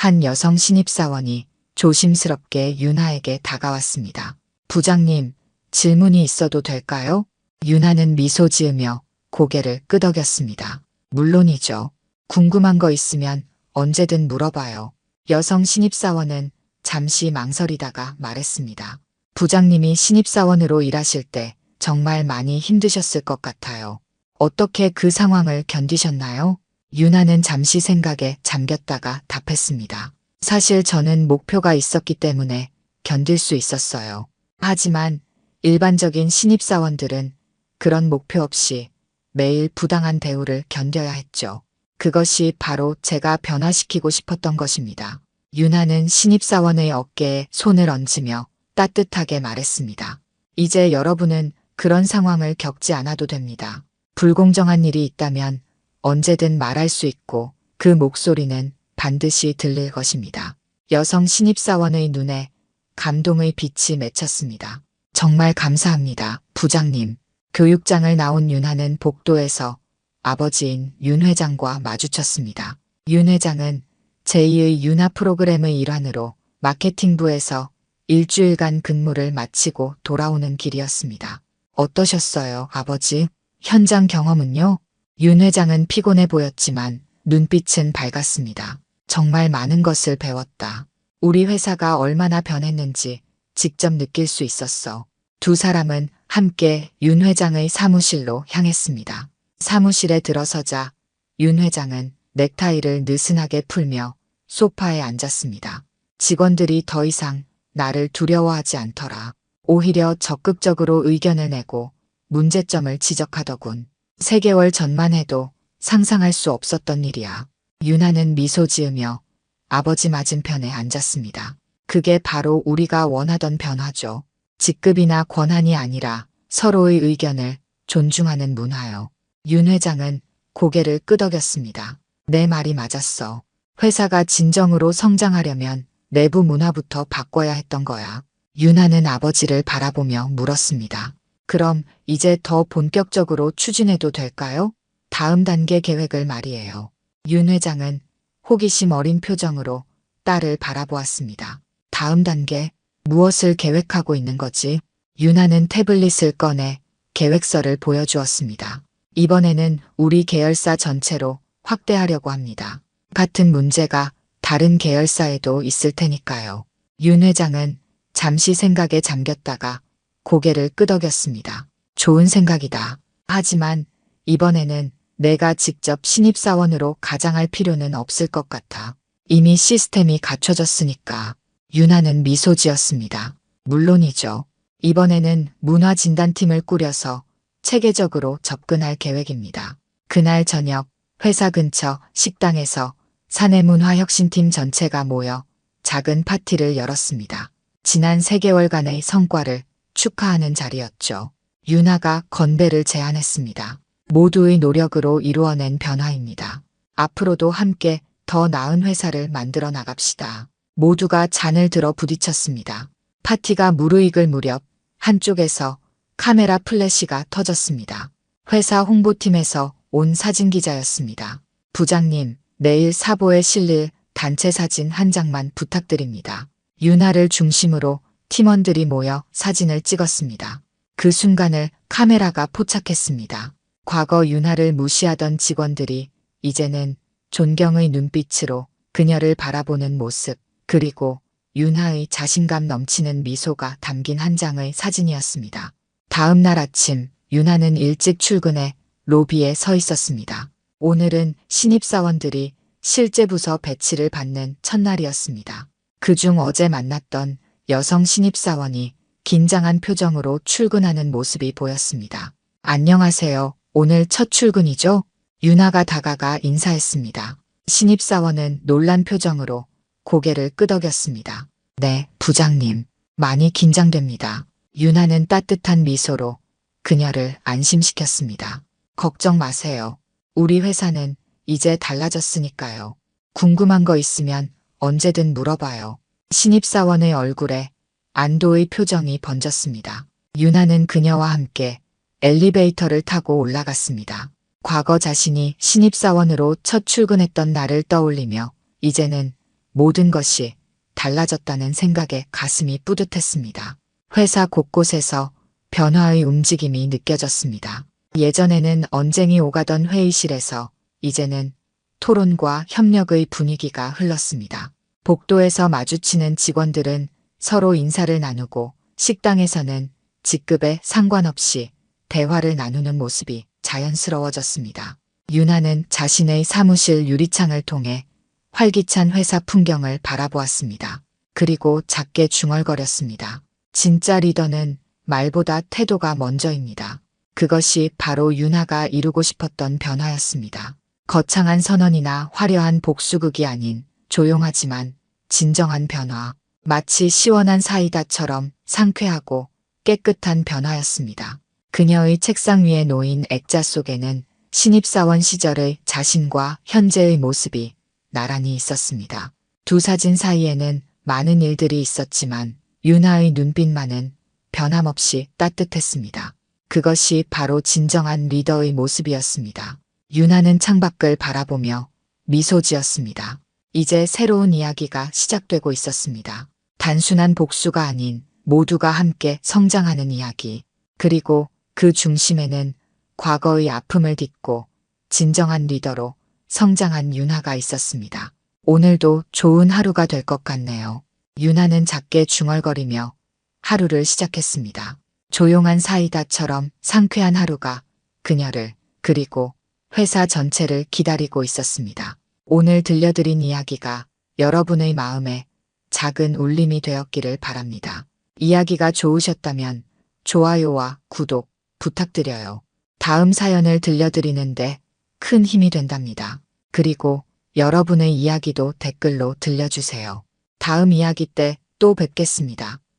한 여성 신입사원이 조심스럽게 윤하에게 다가왔습니다. 부장님, 질문이 있어도 될까요? 윤하는 미소 지으며 고개를 끄덕였습니다. 물론이죠. 궁금한 거 있으면 언제든 물어봐요. 여성 신입사원은 잠시 망설이다가 말했습니다. 부장님이 신입사원으로 일하실 때 정말 많이 힘드셨을 것 같아요. 어떻게 그 상황을 견디셨나요? 윤하는 잠시 생각에 잠겼다가 답했습니다. 사실 저는 목표가 있었기 때문에 견딜 수 있었어요. 하지만 일반적인 신입사원들은 그런 목표 없이 매일 부당한 대우를 견뎌야 했죠. 그것이 바로 제가 변화시키고 싶었던 것입니다. 윤하는 신입사원의 어깨에 손을 얹으며 따뜻하게 말했습니다. 이제 여러분은 그런 상황을 겪지 않아도 됩니다. 불공정한 일이 있다면 언제든 말할 수 있고 그 목소리는 반드시 들릴 것입니다. 여성 신입사원의 눈에 감동의 빛이 맺혔습니다. 정말 감사합니다, 부장님. 교육장을 나온 윤하는 복도에서 아버지인 윤 회장과 마주쳤습니다. 윤 회장은 제2의 윤하 프로그램의 일환으로 마케팅부에서 일주일간 근무를 마치고 돌아오는 길이었습니다. 어떠셨어요, 아버지? 현장 경험은요? 윤 회장은 피곤해 보였지만 눈빛은 밝았습니다. 정말 많은 것을 배웠다. 우리 회사가 얼마나 변했는지 직접 느낄 수 있었어. 두 사람은 함께 윤 회장의 사무실로 향했습니다. 사무실에 들어서자 윤 회장은 넥타이를 느슨하게 풀며 소파에 앉았습니다. 직원들이 더 이상 나를 두려워하지 않더라. 오히려 적극적으로 의견을 내고 문제점을 지적하더군. 3개월 전만 해도 상상할 수 없었던 일이야. 윤하는 미소 지으며 아버지 맞은편에 앉았습니다. 그게 바로 우리가 원하던 변화죠. 직급이나 권한이 아니라 서로의 의견을 존중하는 문화요. 윤 회장은 고개를 끄덕였습니다. 내 말이 맞았어. 회사가 진정으로 성장하려면 내부 문화부터 바꿔야 했던 거야. 윤하는 아버지를 바라보며 물었습니다. 그럼 이제 더 본격적으로 추진해도 될까요? 다음 단계 계획을 말이에요. 윤 회장은 호기심 어린 표정으로 딸을 바라보았습니다. 다음 단계, 무엇을 계획하고 있는 거지? 윤하는 태블릿을 꺼내 계획서를 보여주었습니다. 이번에는 우리 계열사 전체로 확대하려고 합니다. 같은 문제가 다른 계열사에도 있을 테니까요. 윤 회장은 잠시 생각에 잠겼다가 고개를 끄덕였습니다. 좋은 생각이다. 하지만 이번에는 내가 직접 신입사원으로 가장할 필요는 없을 것 같아. 이미 시스템이 갖춰졌으니까. 윤하는 미소 지었습니다. 물론이죠. 이번에는 문화진단팀을 꾸려서 체계적으로 접근할 계획입니다. 그날 저녁 회사 근처 식당에서 사내문화혁신팀 전체가 모여 작은 파티를 열었습니다. 지난 3개월간의 성과를 축하하는 자리였죠. 윤하가 건배를 제안했습니다. 모두의 노력으로 이루어낸 변화입니다. 앞으로도 함께 더 나은 회사를 만들어 나갑시다. 모두가 잔을 들어 부딪혔습니다. 파티가 무르익을 무렵 한쪽에서 카메라 플래시가 터졌습니다. 회사 홍보팀에서 온 사진기자였습니다. 부장님, 내일 사보에 실릴 단체 사진 한 장만 부탁드립니다. 윤하를 중심으로 팀원들이 모여 사진을 찍었습니다. 그 순간을 카메라가 포착했습니다. 과거 윤아를 무시하던 직원들이 이제는 존경의 눈빛으로 그녀를 바라보는 모습, 그리고 윤아의 자신감 넘치는 미소가 담긴 한 장의 사진이었습니다. 다음 날 아침 윤아는 일찍 출근해 로비에 서 있었습니다. 오늘은 신입사원들이 실제 부서 배치를 받는 첫날이었습니다. 그중 어제 만났던 여성 신입사원이 긴장한 표정으로 출근하는 모습이 보였습니다. 안녕하세요. 오늘 첫 출근이죠? 윤아가 다가가 인사했습니다. 신입사원은 놀란 표정으로 고개를 끄덕였습니다. 네, 부장님. 많이 긴장됩니다. 윤아는 따뜻한 미소로 그녀를 안심시켰습니다. 걱정 마세요. 우리 회사는 이제 달라졌으니까요. 궁금한 거 있으면 언제든 물어봐요. 신입사원의 얼굴에 안도의 표정이 번졌습니다. 윤아는 그녀와 함께 엘리베이터를 타고 올라갔습니다. 과거 자신이 신입사원으로 첫 출근했던 날을 떠올리며 이제는 모든 것이 달라졌다는 생각에 가슴이 뿌듯했습니다. 회사 곳곳에서 변화의 움직임이 느껴졌습니다. 예전에는 언쟁이 오가던 회의실에서 이제는 토론과 협력의 분위기가 흘렀습니다. 복도에서 마주치는 직원들은 서로 인사를 나누고 식당에서는 직급에 상관없이 대화를 나누는 모습이 자연스러워졌습니다. 윤아는 자신의 사무실 유리창을 통해 활기찬 회사 풍경을 바라보았습니다. 그리고 작게 중얼거렸습니다. 진짜 리더는 말보다 태도가 먼저입니다. 그것이 바로 윤아가 이루고 싶었던 변화였습니다. 거창한 선언이나 화려한 복수극이 아닌 조용하지만 진정한 변화, 마치 시원한 사이다처럼 상쾌하고 깨끗한 변화였습니다. 그녀의 책상 위에 놓인 액자 속에는 신입사원 시절의 자신과 현재의 모습이 나란히 있었습니다. 두 사진 사이에는 많은 일들이 있었지만 윤아의 눈빛만은 변함없이 따뜻했습니다. 그것이 바로 진정한 리더의 모습이었습니다. 윤아는 창밖을 바라보며 미소 지었습니다. 이제 새로운 이야기가 시작되고 있었습니다. 단순한 복수가 아닌 모두가 함께 성장하는 이야기. 그리고 그 중심에는 과거의 아픔을 딛고 진정한 리더로 성장한 윤아가 있었습니다. 오늘도 좋은 하루가 될 것 같네요. 윤아는 작게 중얼거리며 하루를 시작했습니다. 조용한 사이다처럼 상쾌한 하루가 그녀를 그리고 회사 전체를 기다리고 있었습니다. 오늘 들려드린 이야기가 여러분의 마음에 작은 울림이 되었기를 바랍니다. 이야기가 좋으셨다면 좋아요와 구독 부탁드려요. 다음 사연을 들려드리는데 큰 힘이 된답니다. 그리고 여러분의 이야기도 댓글로 들려주세요. 다음 이야기 때 또 뵙겠습니다.